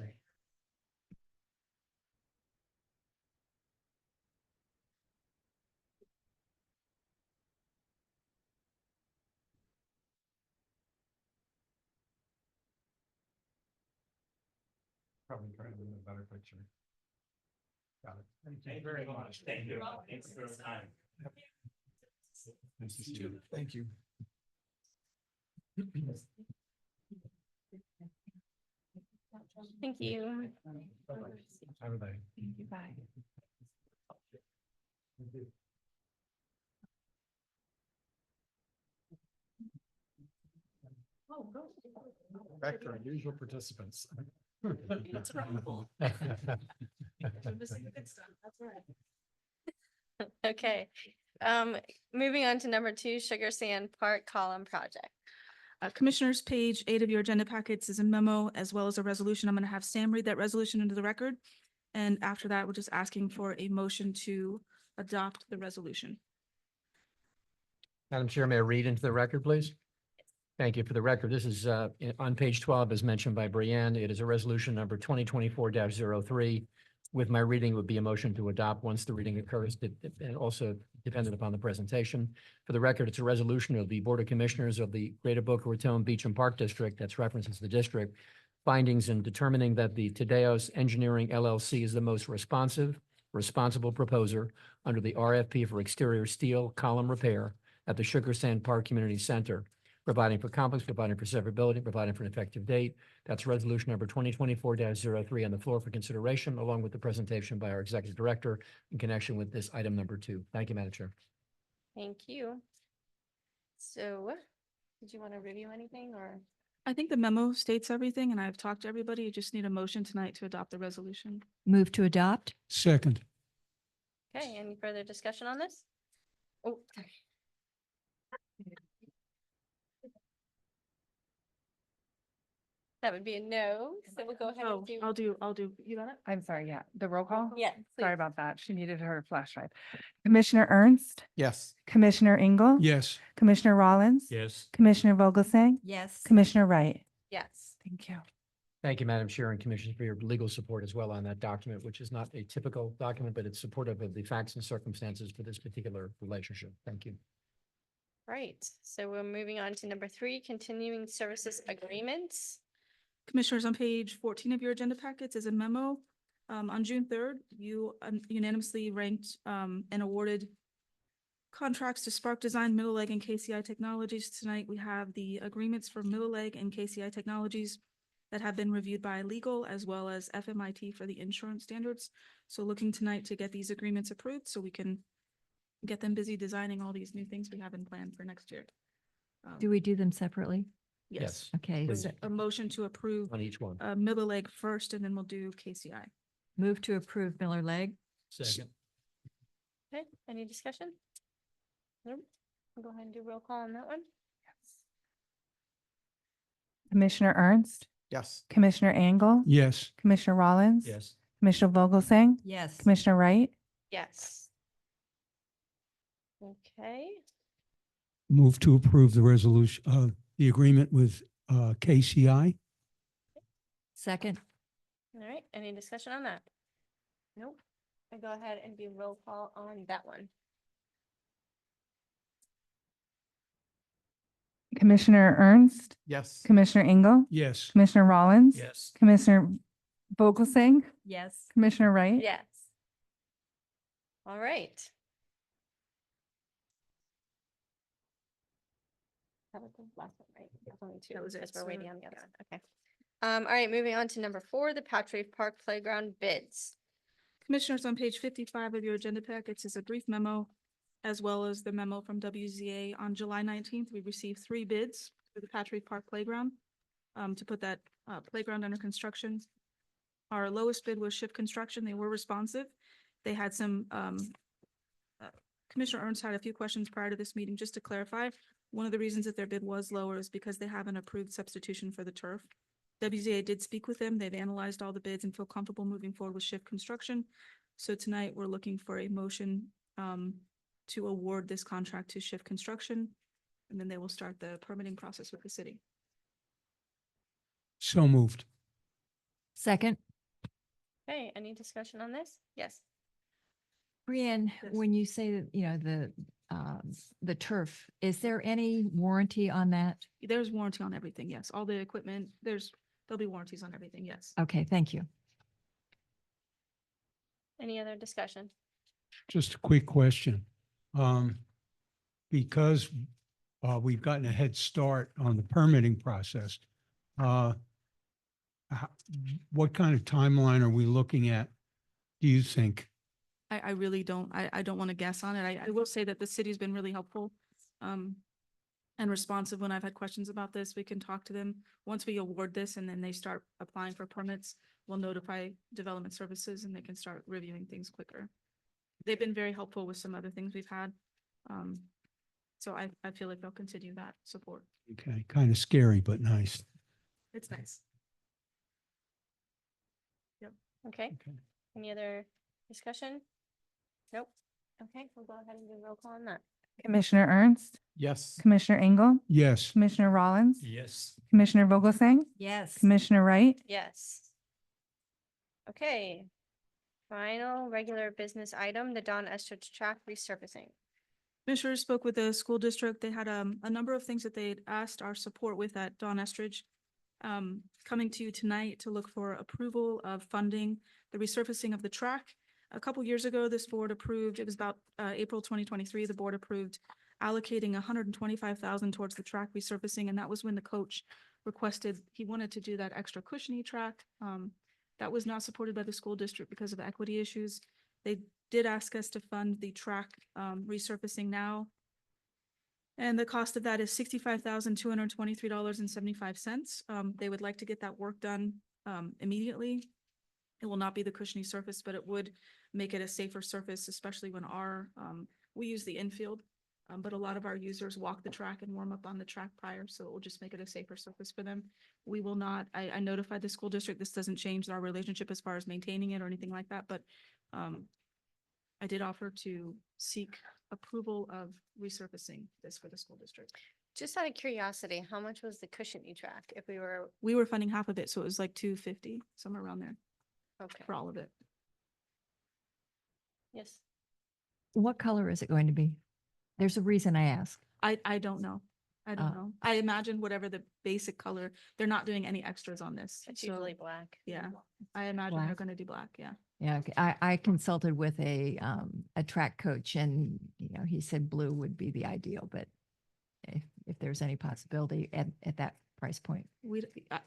Probably trying to get a better picture. Got it. Thank you very much. Thank you. Thanks for your time. Nice to see you. Thank you. Thank you. Everybody. Bye. Back to our usual participants. Okay, moving on to number 2, Sugar Sand Park Column Project. Commissioners, page 8 of your agenda packets is a memo as well as a resolution. I'm going to have Sam read that resolution into the record. And after that, we're just asking for a motion to adopt the resolution. Madam Chair, may I read into the record, please? Thank you. For the record, this is on page 12, as mentioned by Brianne. It is a resolution number 2024-03. With my reading would be a motion to adopt once the reading occurs, and also dependent upon the presentation. For the record, it's a resolution of the Board of Commissioners of the Greater Boca Raton Beach and Park District, that's references the district, findings in determining that the Tadeos Engineering LLC is the most responsible proposer under the RFP for exterior steel column repair at the Sugar Sand Park Community Center, providing for complex, providing for severability, providing for an effective date. That's resolution number 2024-03 on the floor for consideration, along with the presentation by our executive director in connection with this item number 2. Thank you, Madam Chair. Thank you. So, did you want to review anything or? I think the memo states everything and I've talked to everybody. You just need a motion tonight to adopt the resolution. Move to adopt? Second. Okay, any further discussion on this? Oh, sorry. That would be a no, so we'll go ahead Oh, and do. I'll do, you got it? I'm sorry, yeah, the roll call? Yeah. Sorry please. about that. She needed her flash drive. Commissioner Ernst, Yes. Commissioner Engel. Yes. Commissioner Rollins. Yes. Commissioner Vogelsang. Yes. Commissioner Wright. Yes. Thank you. Thank you, Madam Chair and Commissioners, for your legal support as well on that document, which is not a typical document, but it's supportive of the facts and circumstances for this particular relationship. Thank you. Right, so we're moving on to number 3, continuing services agreements. Commissioners, on page 14 of your agenda packets is a memo. On June 3rd, you unanimously ranked and awarded contracts to Spark Design, Middle Leg, and KCI Technologies. Tonight, we have the agreements for Middle Leg and KCI Technologies that have been reviewed by legal as well as FMIT for the insurance standards. So looking tonight to get these agreements approved so we can get them busy designing all these new things we have in plan for next year. Do we do them separately? Yes. Okay, Please. so A motion to approve On each one. Middle Leg first, and then we'll do KCI. move to approve Miller Leg? Second. Okay, any discussion? Nope. I'll go ahead and do roll call on that one. Commissioner Ernst, Yes. Commissioner Engel. Yes. Commissioner Rollins. Yes. Commissioner Vogelsang. Yes. Commissioner Wright. Yes. Okay, Move to approve the resolution, the agreement with KCI. Second? all right, any discussion on that? Nope. I go ahead and do roll call on that one. Commissioner Ernst, Yes. Commissioner Engel. Yes. Commissioner Rollins. Yes. Commissioner Vogelsang. Yes. Commissioner Wright. Yes. All right. That was the last one, right? There's only 2, That was it, because we're so- waiting on the other one, okay. All right, moving on to number 4, the Patrick Park Playground bids. Commissioners, on page 55 of your agenda packets is a brief memo, as well as the memo from WZA. On July 19th, we received 3 bids for the Patrick Park Playground to put that playground under construction. Our lowest bid was Shift Construction. They were responsive. They had some, Commissioner Ernst had a few questions prior to this meeting. Just to clarify, one of the reasons that their bid was lower is because they have an approved substitution for the turf. WZA did speak with them. They've analyzed all the bids and feel comfortable moving forward with Shift Construction. So tonight, we're looking for a motion to award this contract to Shift Construction, and then they will start the permitting process with the city. So moved. Second, Okay, any discussion on this? Yes. Brianne, Yes. when you say that, the turf, is there any warranty on that? There's warranty on everything, yes. All the equipment, there'll be warranties on everything, yes. Okay, thank you. Any other discussion? Just a quick question. Because we've gotten a head start on the permitting process, what kind of timeline are we looking at, do you think? I really don't, I don't want to guess on it. I will say that the city's been really helpful and responsive when I've had questions about this. We can talk to them. Once we award this and then they start applying for permits, we'll notify development services and they can start reviewing things quicker. They've been very helpful with some other things we've had. So I feel like they'll continue that support. Okay, kind of scary, but nice. It's nice. Okay, Okay. any other discussion? Nope. Okay, we'll go ahead and do a roll call on that. Commissioner Ernst, Yes. Commissioner Engel, Yes. Commissioner Rollins, Yes. Commissioner Vogelsang, Yes. Commissioner Wright, Yes. Okay. Final regular business item, the Don Estridge track resurfacing. Commissioners spoke with the school district. They had a number of things that they'd asked our support with at Don Estridge. Coming to you tonight to look for approval of funding the resurfacing of the track. A couple years ago, this board approved, it was about April 2023, the board approved allocating $125,000 towards the track resurfacing, and that was when the coach requested, he wanted to do that extra cushiony track. That was not supported by the school district because of equity issues. They did ask us to fund the track resurfacing now. And the cost of that is $65,223.75. They would like to get that work done immediately. It will not be the cushiony surface, but it would make it a safer surface, especially when we use the infield. But a lot of our users walk the track and warm up on the track prior, so it will just make it a safer surface for them. We will not, I notified the school district, this doesn't change our relationship as far as maintaining it or anything like that, but I did offer to seek approval of resurfacing this for the school district. Just out of curiosity, how much was the cushiony track if we were, We were funding half of it, so it was like $250, somewhere around there okay, for all of it. yes. What color is it going to be? There's a reason I ask. I don't know. I don't Oh. know. I imagine whatever the basic color, they're not doing any extras on this. It's so, usually black. Yeah, I imagine they're Black. gonna do black, yeah. Yeah, okay. I consulted with a track coach and, he said blue would be the ideal, but if there's any possibility at that price point.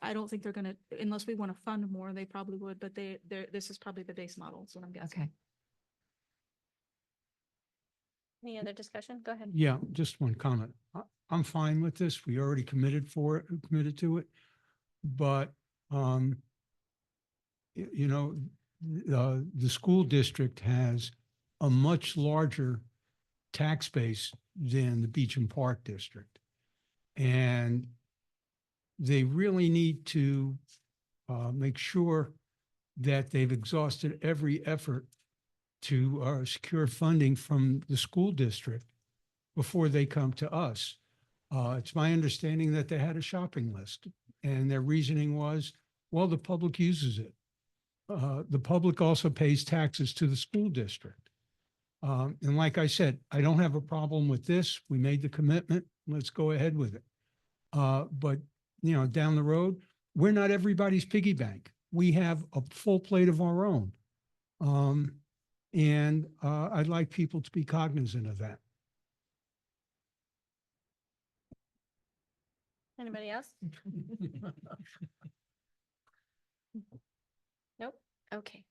I don't think they're gonna, unless we want to fund more, they probably would, but this is probably the base model, is what I'm guessing. Okay. Any other discussion? Go ahead. Yeah, just one comment. I'm fine with this. We already committed to it. But, the school district has a much larger tax base than the Beach and Park District. And they really need to make sure that they've exhausted every effort to secure funding from the school district before they come to us. It's my understanding that they had a shopping list and their reasoning was, well, the public uses it. The public also pays taxes to the school district. And like I said, I don't have a problem with this. We made the commitment. Let's go ahead with it. But, down the road, we're not everybody's piggy bank. We have a full plate of our own. And I'd like people to be cognizant of that. Anybody else? Nope. Okay.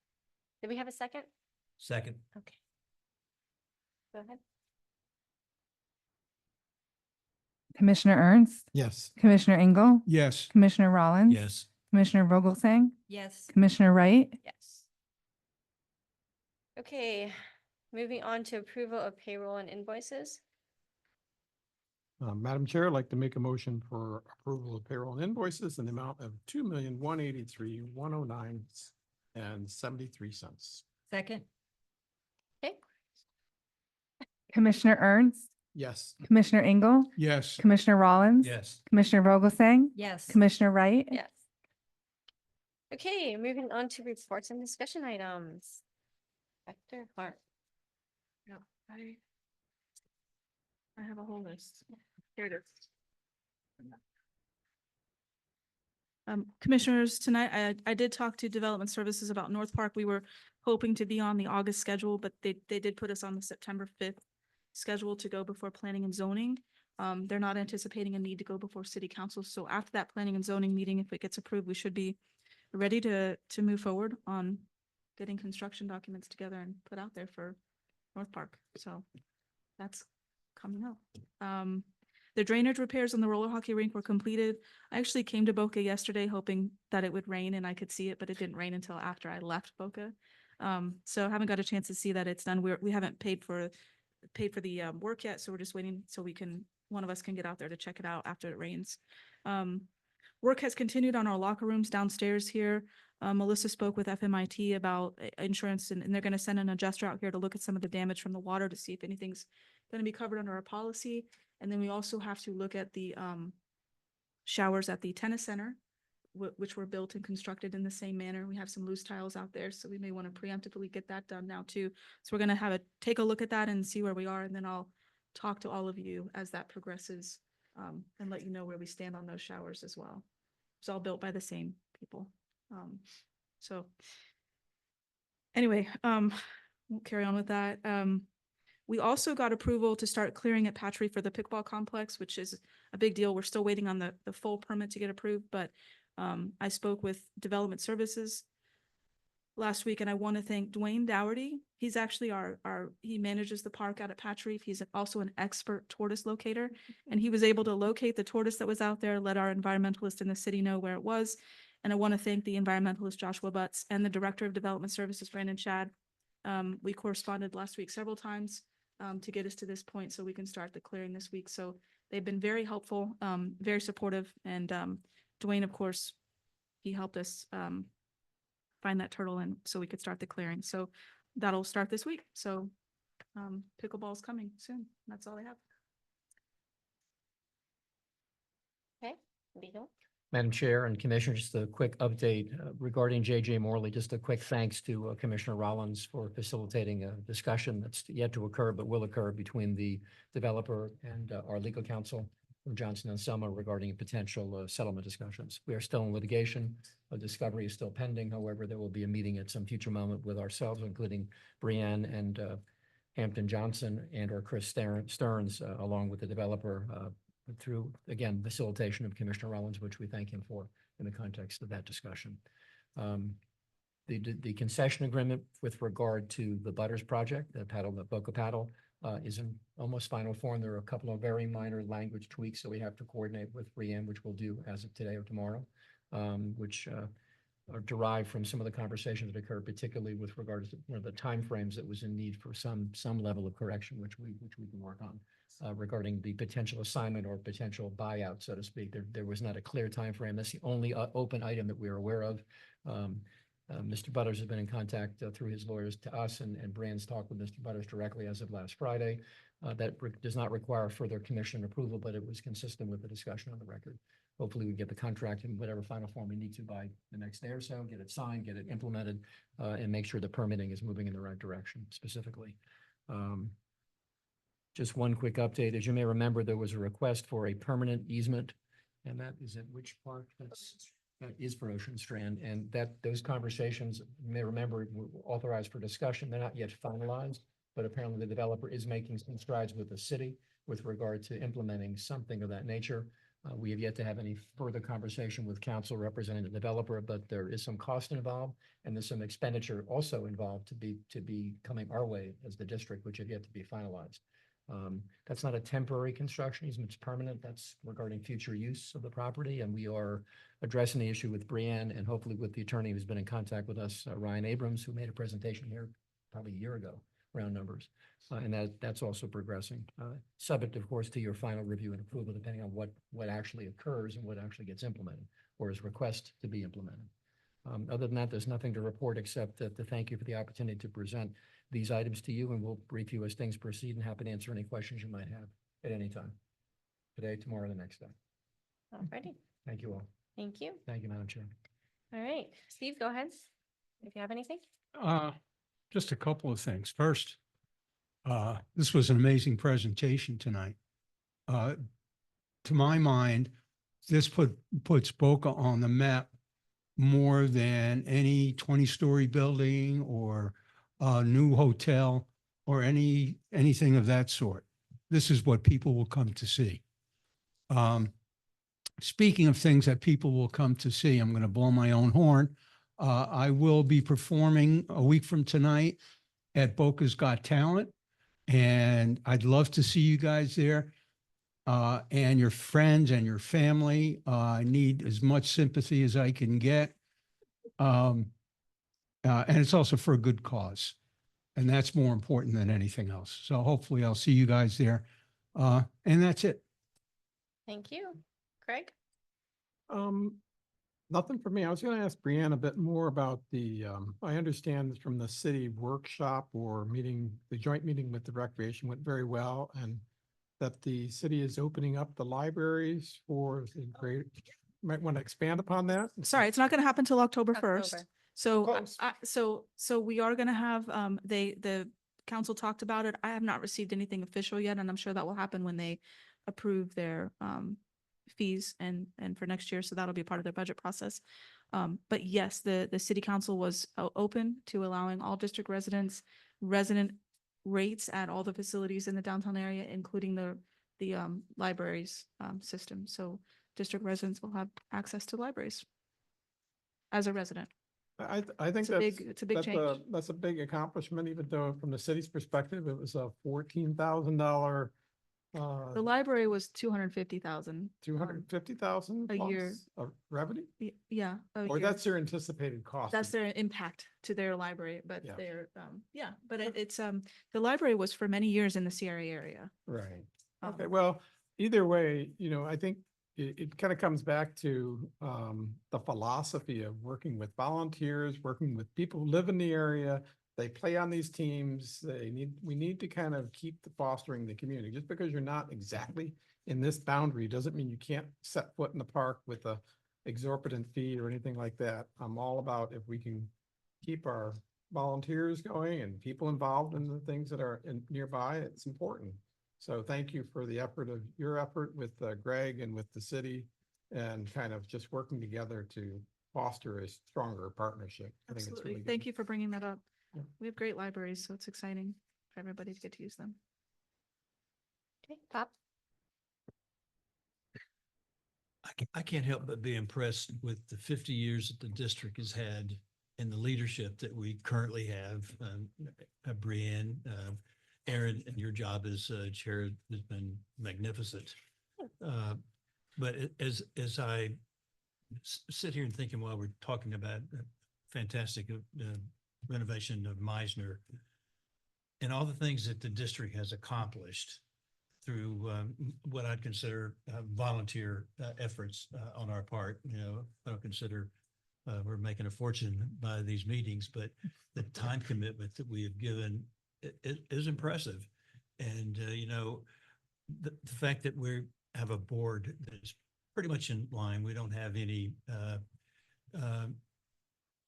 Did we have a second? Second. Okay. Go ahead. Commissioner Ernst, Yes. Commissioner Engel, Yes. Commissioner Rollins. Yes. Commissioner Vogelsang, Yes. Commissioner Wright, Yes. Okay, moving on to approval of payroll and invoices. Madam Chair, I'd like to make a motion for approval of payroll and invoices in the amount of 2,183,109.73 Second. Okay, Commissioner Ernst, Yes. Commissioner Engel, Yes. Commissioner Rollins. Yes. Commissioner Vogelsang, Yes. Commissioner Wright. yes. Okay, moving on to reports and discussion items. Director Hart. Yeah, I have a whole list. Here it is. Commissioners, tonight, I did talk to Development Services about North Park. We were hoping to be on the August schedule, but they did put us on the September 5th schedule to go before planning and zoning. They're not anticipating a need to go before city council. So after that planning and zoning meeting, if it gets approved, we should be ready to move forward on getting construction documents together and put out there for North Park. So that's coming up. The drainage repairs on the roller hockey rink were completed. I actually came to Boca yesterday hoping that it would rain and I could see it, but it didn't rain until after I left Boca. So I haven't got a chance to see that it's done. We haven't paid for the work yet, so we're just waiting so one of us can get out there to check it out after it rains. Work has continued on our locker rooms downstairs here. Melissa spoke with FMIT about insurance and they're gonna send an adjuster out here to look at some of the damage from the water to see if anything's gonna be covered under our policy. And then we also have to look at the showers at the tennis center, which were built and constructed in the same manner. We have some loose tiles out there, so we may want to preemptively get that done now too. So we're gonna take a look at that and see where we are, and then I'll talk to all of you as that progresses and let you know where we stand on those showers as well. It's all built by the same people. So anyway, we'll carry on with that. We also got approval to start clearing at Patry for the pickleball complex, which is a big deal. We're still waiting on the full permit to get approved, but I spoke with Development Services last week, and I want to thank Dwayne Dougherty. He's actually he manages the park out at Patry. He's also an expert tortoise locator, and he was able to locate the tortoise that was out there, let our environmentalist in the city know where it was. And I want to thank the environmentalist Joshua Butts and the Director of Development Services, Brandon Shad. We corresponded last week several times to get us to this point so we can start the clearing this week. So they've been very helpful, very supportive. And Dwayne, of course, he helped us find that turtle and so we could start the clearing. So that'll start this week. So pickleball's coming soon. That's all I have. Okay, Beagle. Madam Chair and Commissioner, just a quick update regarding JJ Morley. Just a quick thanks to Commissioner Rollins for facilitating a discussion that's yet to occur, but will occur between the developer and our legal counsel from Johnson and Selma regarding potential settlement discussions. We are still in litigation. A discovery is still pending. However, there will be a meeting at some future moment with ourselves, including Brianne and Hampton Johnson and or Chris Stearns, along with the developer, through, again, facilitation of Commissioner Rollins, which we thank him for in the context of that discussion. The concession agreement with regard to the Butters project, the Boca Paddle, is in almost final form. There are a couple of very minor language tweaks that we have to coordinate with Brianne, which we'll do as of today or tomorrow, which are derived from some of the conversations that occurred, particularly with regard to the timeframes that was in need for some level of correction, which we can work on. Regarding the potential assignment or potential buyout, so to speak. There was not a clear timeframe. That's the only open item that we're aware of. Mr. Butters has been in contact through his lawyers to us, and Brian's talked with Mr. Butters directly as of last Friday. That does not require further commission approval, but it was consistent with the discussion on the record. Hopefully we get the contract in whatever final form we need to by the next day or so, get it signed, get it implemented, and make sure the permitting is moving in the right direction specifically. Just one quick update. As you may remember, there was a request for a permanent easement, and that is at which park? That is for Ocean Strand, and those conversations, you may remember, were authorized for discussion. They're not yet finalized, but apparently the developer is making some strides with the city with regard to implementing something of that nature. We have yet to have any further conversation with council representing the developer, but there is some cost involved, and there's some expenditure also involved to be coming our way as the district, which have yet to be finalized. That's not a temporary construction easement, it's permanent. That's regarding future use of the property, and we are addressing the issue with Brianne and hopefully with the attorney who's been in contact with us, Ryan Abrams, who made a presentation here probably a year ago, round numbers. And that's also progressing, subject, of course, to your final review and approval, depending on what actually occurs and what actually gets implemented or is requested to be implemented. Other than that, there's nothing to report except to thank you for the opportunity to present these items to you, and we'll brief you as things proceed and happy to answer any questions you might have at any time. Today, tomorrow, the next day. Alrighty, Thank you all. thank you. Thank you, Madam Chair. All right, Steve, go ahead. If you have anything. Just a couple of things. First, this was an amazing presentation tonight. To my mind, this puts Boca on the map more than any 20-story building or a new hotel or anything of that sort. This is what people will come to see. Speaking of things that people will come to see, I'm going to blow my own horn. I will be performing a week from tonight at Boca's Got Talent, and I'd love to see you guys there and your friends and your family. I need as much sympathy as I can get. And it's also for a good cause, and that's more important than anything else. So hopefully I'll see you guys there. And that's it. Thank you. Craig? Nothing for me. I was going to ask Brianne a bit more about I understand from the city workshop or meeting, the joint meeting with the recreation went very well, and that the city is opening up the libraries for the great, might want to expand upon that? Sorry, it's not going to happen till October October. 1st. So, Close. so we are going to have, the council talked about it. I have not received anything official yet, and I'm sure that will happen when they approve their, fees and for next year. So that'll be part of their budget process. But yes, the city council was open to allowing all district resident rates at all the facilities in the downtown area, including the libraries, system. So district residents will have access to libraries as a resident. I think It's a big change. That's a big accomplishment, even though from the city's perspective, it was a $14,000 The library was 250,000. 250,000 a year. of revenue? Yeah. a Or year. that's their anticipated cost? That's their impact to their library, but Yeah. they're, but it's, the library was for many years in the CRA area. Right. Um, Okay, well, either way, I think it kind of comes back to the philosophy of working with volunteers, working with people who live in the area. They play on these teams. We need to kind of keep fostering the community. Just because you're not exactly in this boundary doesn't mean you can't set foot in the park with a exorbitant fee or anything like that. I'm all about if we can keep our volunteers going and people involved in the things that are nearby, it's important. So thank you for your effort with Greg and with the city and kind of just working together to foster a stronger partnership. I think it's Absolutely. really Thank good. you for bringing that up. Yeah. We have great libraries, so it's exciting for everybody to get to use them. Okay, Bob? I can't help but be impressed with the 50 years that the district has had and the leadership that we currently have. Brianne, Aaron, and your job as chair has been magnificent. But as I sit here and thinking while we're talking about fantastic renovation of Meisner and all the things that the district has accomplished through what I'd consider volunteer efforts on our part. I don't consider we're making a fortune by these meetings, but the time commitment that we have given is impressive. And, the fact that we have a board that's pretty much in line, we don't have any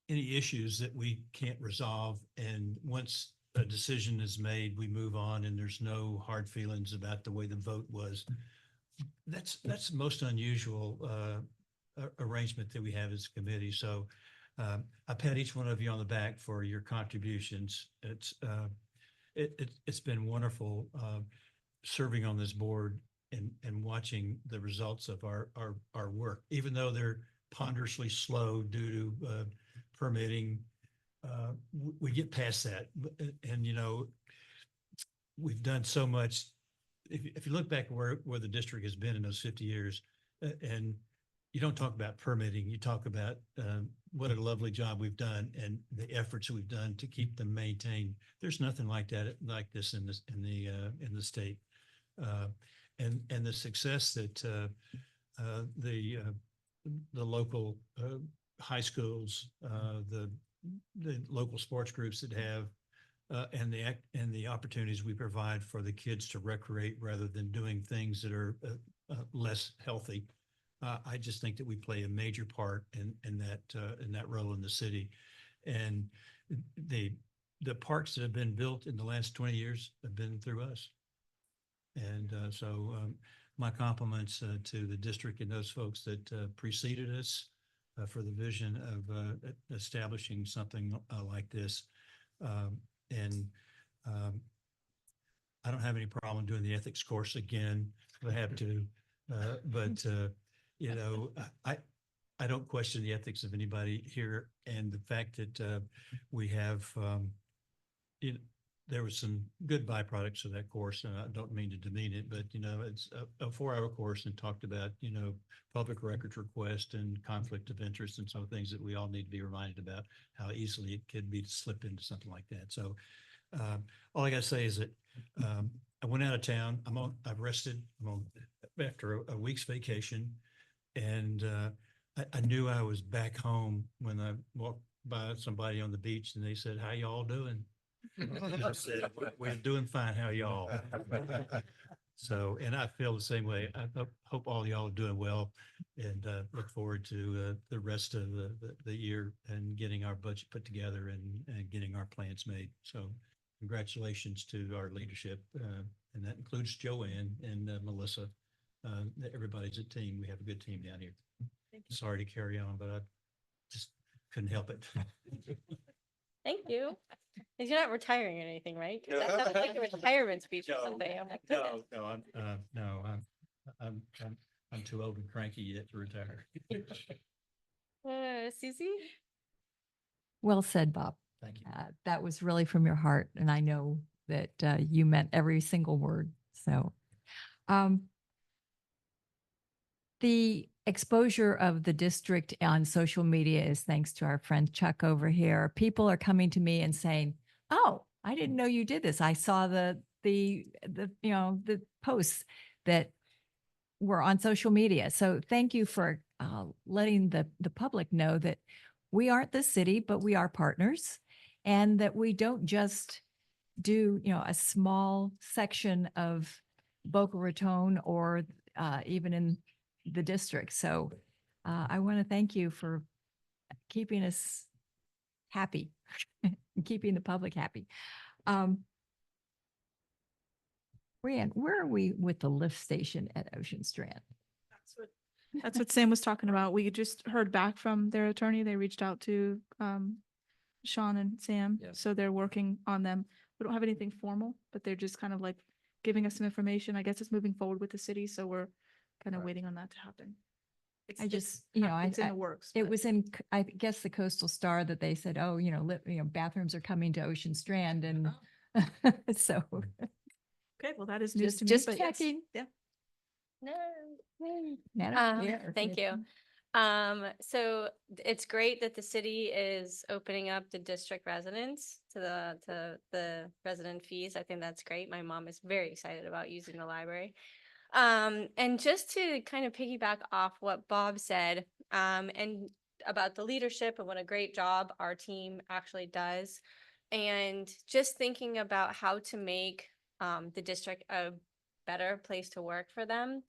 issues that we can't resolve. And once a decision is made, we move on and there's no hard feelings about the way the vote was. That's the most unusual arrangement that we have as a committee. So I pat each one of you on the back for your contributions. It's been wonderful serving on this board and watching the results of our work, even though they're ponderously slow due to permitting. We get past that, and we've done so much. If you look back where the district has been in those 50 years, and you don't talk about permitting, you talk about what a lovely job we've done and the efforts we've done to keep them maintained. There's nothing like that, like this in the state. And the success that the local high schools, the local sports groups that have, and the opportunities we provide for the kids to recreate rather than doing things that are less healthy. I just think that we play a major part in that role in the city. And the parks that have been built in the last 20 years have been through us. And so my compliments to the district and those folks that preceded us for the vision of establishing something like this. And I don't have any problem doing the ethics course again if I have to. But you know, I don't question the ethics of anybody here, and the fact that we have, there was some good byproducts of that course, and I don't mean to demean it, but you know, it's a 4-hour course and talked about, you know, public records request and conflict of interest and some things that we all need to be reminded about how easily it could be to slip into something like that. So all I gotta say is that I went out of town. I've rested. I'm on after a week's vacation, and I knew I was back home when I walked by somebody on the beach and they said, "How y'all doing?" And I said, "We're doing fine. How y'all?" So, and I feel the same way. I hope all y'all are doing well, and look forward to the rest of the year and getting our budget put together and getting our plans made. So congratulations to our leadership, and that includes Joanne and Melissa. Everybody's a team. We have a good team down here. Sorry to carry on, but I just couldn't help it. Thank you. And you're not retiring or anything, right? 'Cause that sounds like a retirement speech or something. I'm like, goodness. I'm too old and cranky yet to retire. Susie? Well said, Bob. Thank you. That was really from your heart, and I know that you meant every single word. So, the exposure of the district on social media is thanks to our friend Chuck over here. People are coming to me and saying, "Oh, I didn't know you did this. I saw the posts that were on social media." So thank you for letting the public know that we aren't the city, but we are partners, and that we don't just do, a small section of Boca Raton or even in the district. So I want to thank you for keeping us happy and keeping the public happy. Brianne, where are we with the lift station at Ocean Strand? That's what Sam was talking about. We just heard back from their attorney. They reached out to Sean and Sam. Yes. So they're working on them. We don't have anything formal, but they're just kind of like giving us some information. I guess it's moving forward with the city, so we're kind of Right. waiting on that to happen. It's It's in the works. It but- was in, I guess, the Coastal Star that they said, oh, bathrooms are coming to Ocean Strand, and so Okay, well, that is news to me. just but yes. checking. Yeah. No. Yeah, Thank you. So it's great that the city is opening up the district residents to the resident fees. I think that's great. My mom is very excited about using the library. And just to kind of piggyback off what Bob said, and about the leadership and what a great job our team actually does, and just thinking about how to make the district a better place to work for them.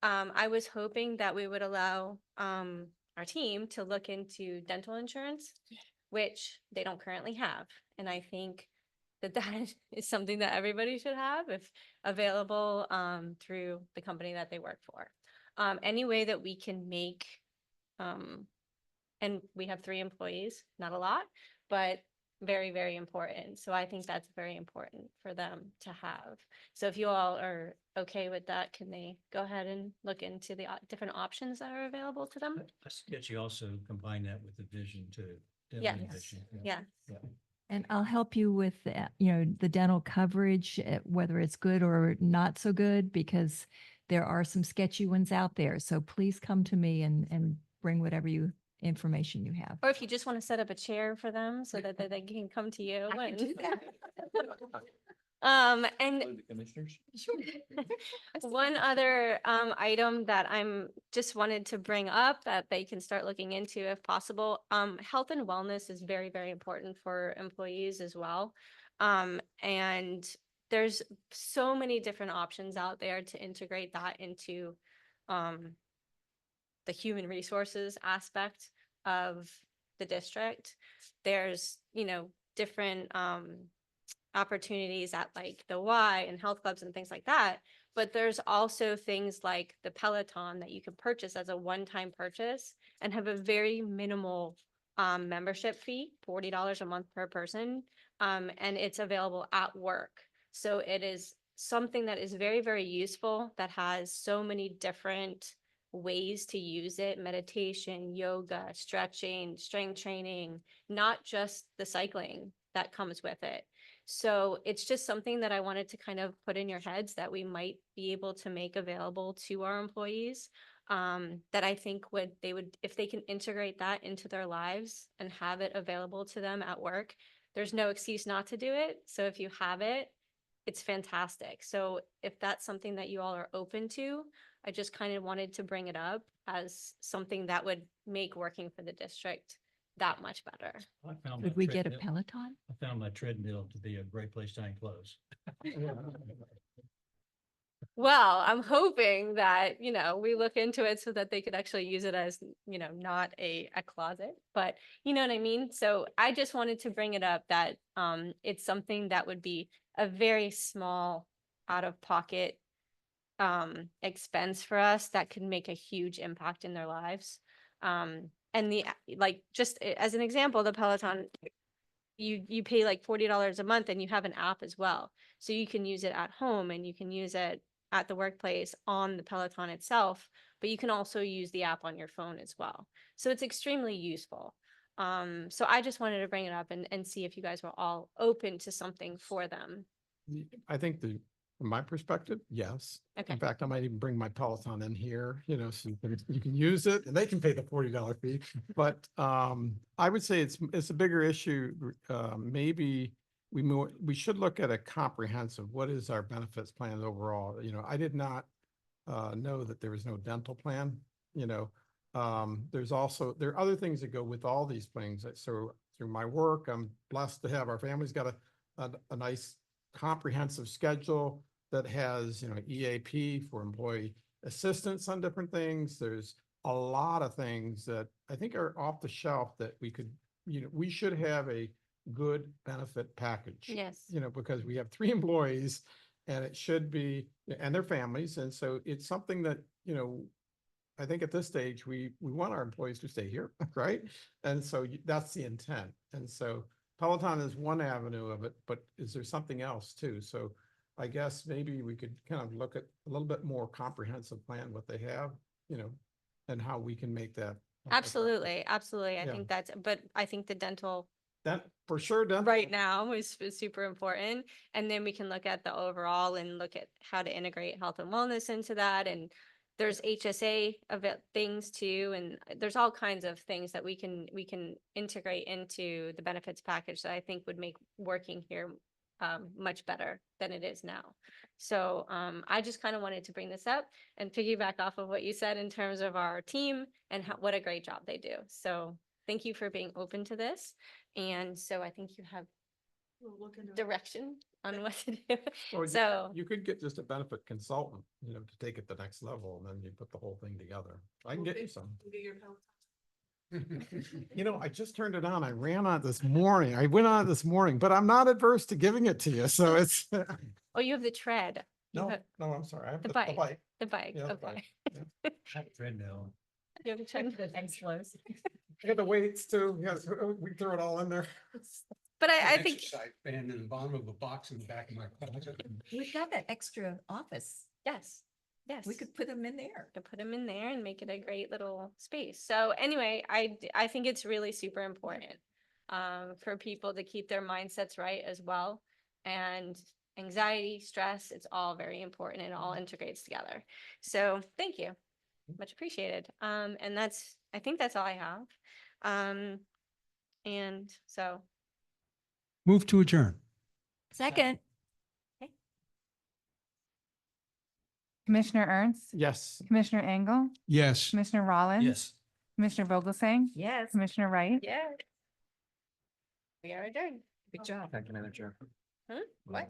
I was hoping that we would allow our team to look into dental insurance, which they don't currently have. And I think that that is something that everybody should have if available through the company that they work for. Any way that we can make, and we have 3 employees, not a lot, but very, very important. So I think that's very important for them to have. So if you all are okay with that, can they go ahead and look into the different options that are available to them? I suggest you also combine that with the vision too. dental Yes. vision. Yeah. And I'll help you with, the dental coverage, whether it's good or not so good, because there are some sketchy ones out there. So please come to me and bring whatever information you have. Or if you just want to set up a chair for them so that they can come to you. I can do that. And The commissioners? one other item that I'm just wanted to bring up that they can start looking into if possible. Health and wellness is very, very important for employees as well. And there's so many different options out there to integrate that into the human resources aspect of the district. There's, different opportunities at like the Y and health clubs and things like that. But there's also things like the Peloton that you can purchase as a one-time purchase and have a very minimal membership fee, $40 a month per person. And it's available at work. So it is something that is very, very useful that has so many different ways to use it: meditation, yoga, stretching, strength training, not just the cycling that comes with it. So it's just something that I wanted to kind of put in your heads that we might be able to make available to our employees. That I think they would, if they can integrate that into their lives and have it available to them at work, there's no excuse not to do it. So if you have it, it's fantastic. So if that's something that you all are open to, I just kind of wanted to bring it up as something that would make working for the district that much better. I found Could my we get a treadmill- Peloton? I found my treadmill to be a great place to hang clothes. Well, I'm hoping that, we look into it so that they could actually use it as, not a closet, but you know what I mean? So I just wanted to bring it up that it's something that would be a very small out-of-pocket expense for us that could make a huge impact in their lives. And just as an example, the Peloton, you pay like $40 a month and you have an app as well. So you can use it at home and you can use it at the workplace on the Peloton itself, but you can also use the app on your phone as well. So it's extremely useful. So I just wanted to bring it up and see if you guys were all open to something for them. I think from my perspective, yes. Okay. In fact, I might even bring my Peloton in here, so you can use it and they can pay the $40 fee. But I would say it's a bigger issue. Maybe we should look at a comprehensive, what is our benefits plan overall? I did not know that there was no dental plan, there are other things that go with all these things. So through my work, I'm blessed to have, our family's got a nice comprehensive schedule that has, EAP for employee assistance on different things. There's a lot of things that I think are off the shelf that we could, we should have a good benefit package. Yes. Because we have 3 employees and it should be, and their families. And so it's something that, I think at this stage, we want our employees to stay here, right? And so that's the intent. And so Peloton is one avenue of it, but is there something else too? So I guess maybe we could kind of look at a little bit more comprehensive plan, what they have, and how we can make that. Absolutely. Absolutely. Yeah. But I think the dental That for sure, dental. right now is super important. And then we can look at the overall and look at how to integrate health and wellness into that. And there's HSA of things too. And there's all kinds of things that we can integrate into the benefits package that I think would make working here much better than it is now. So I just kind of wanted to bring this up and piggyback off of what you said in terms of our team and what a great job they do. So thank you for being open to this. And so I think you have We'll look into it. direction on what to do. Or So you could get just a benefit consultant, to take it the next level, and then you put the whole thing together. I can get you some. We'll get your Peloton. I just turned it on. I ran on it this morning. I went on it this morning, but I'm not adverse to giving it to you. So it's, oh, you have the tread. You no, have no, I'm sorry. I have The the bike. bike. the bike. Yeah, the Okay. I have a treadmill. You have the tread. I got the weights too. Yeah, we throw it all in there. But I think, Band in the bottom of a box in the back of my closet. We've got that extra office. yes, yes. We could put them in there. To put them in there and make it a great little space. So anyway, I think it's really super important for people to keep their mindsets right as well. And anxiety, stress, it's all very important and it all integrates together. So thank you. Much appreciated. And I think that's all I have. And so, Move to adjourn. Second. Commissioner Ernst, Yes. Commissioner Engel, Yes. Commissioner Rollins. Yes. Commissioner Vogelsang. Yes. Commissioner Wright. yeah. We are adjourned. Good job. Thank you, Madam Chair. Huh? What?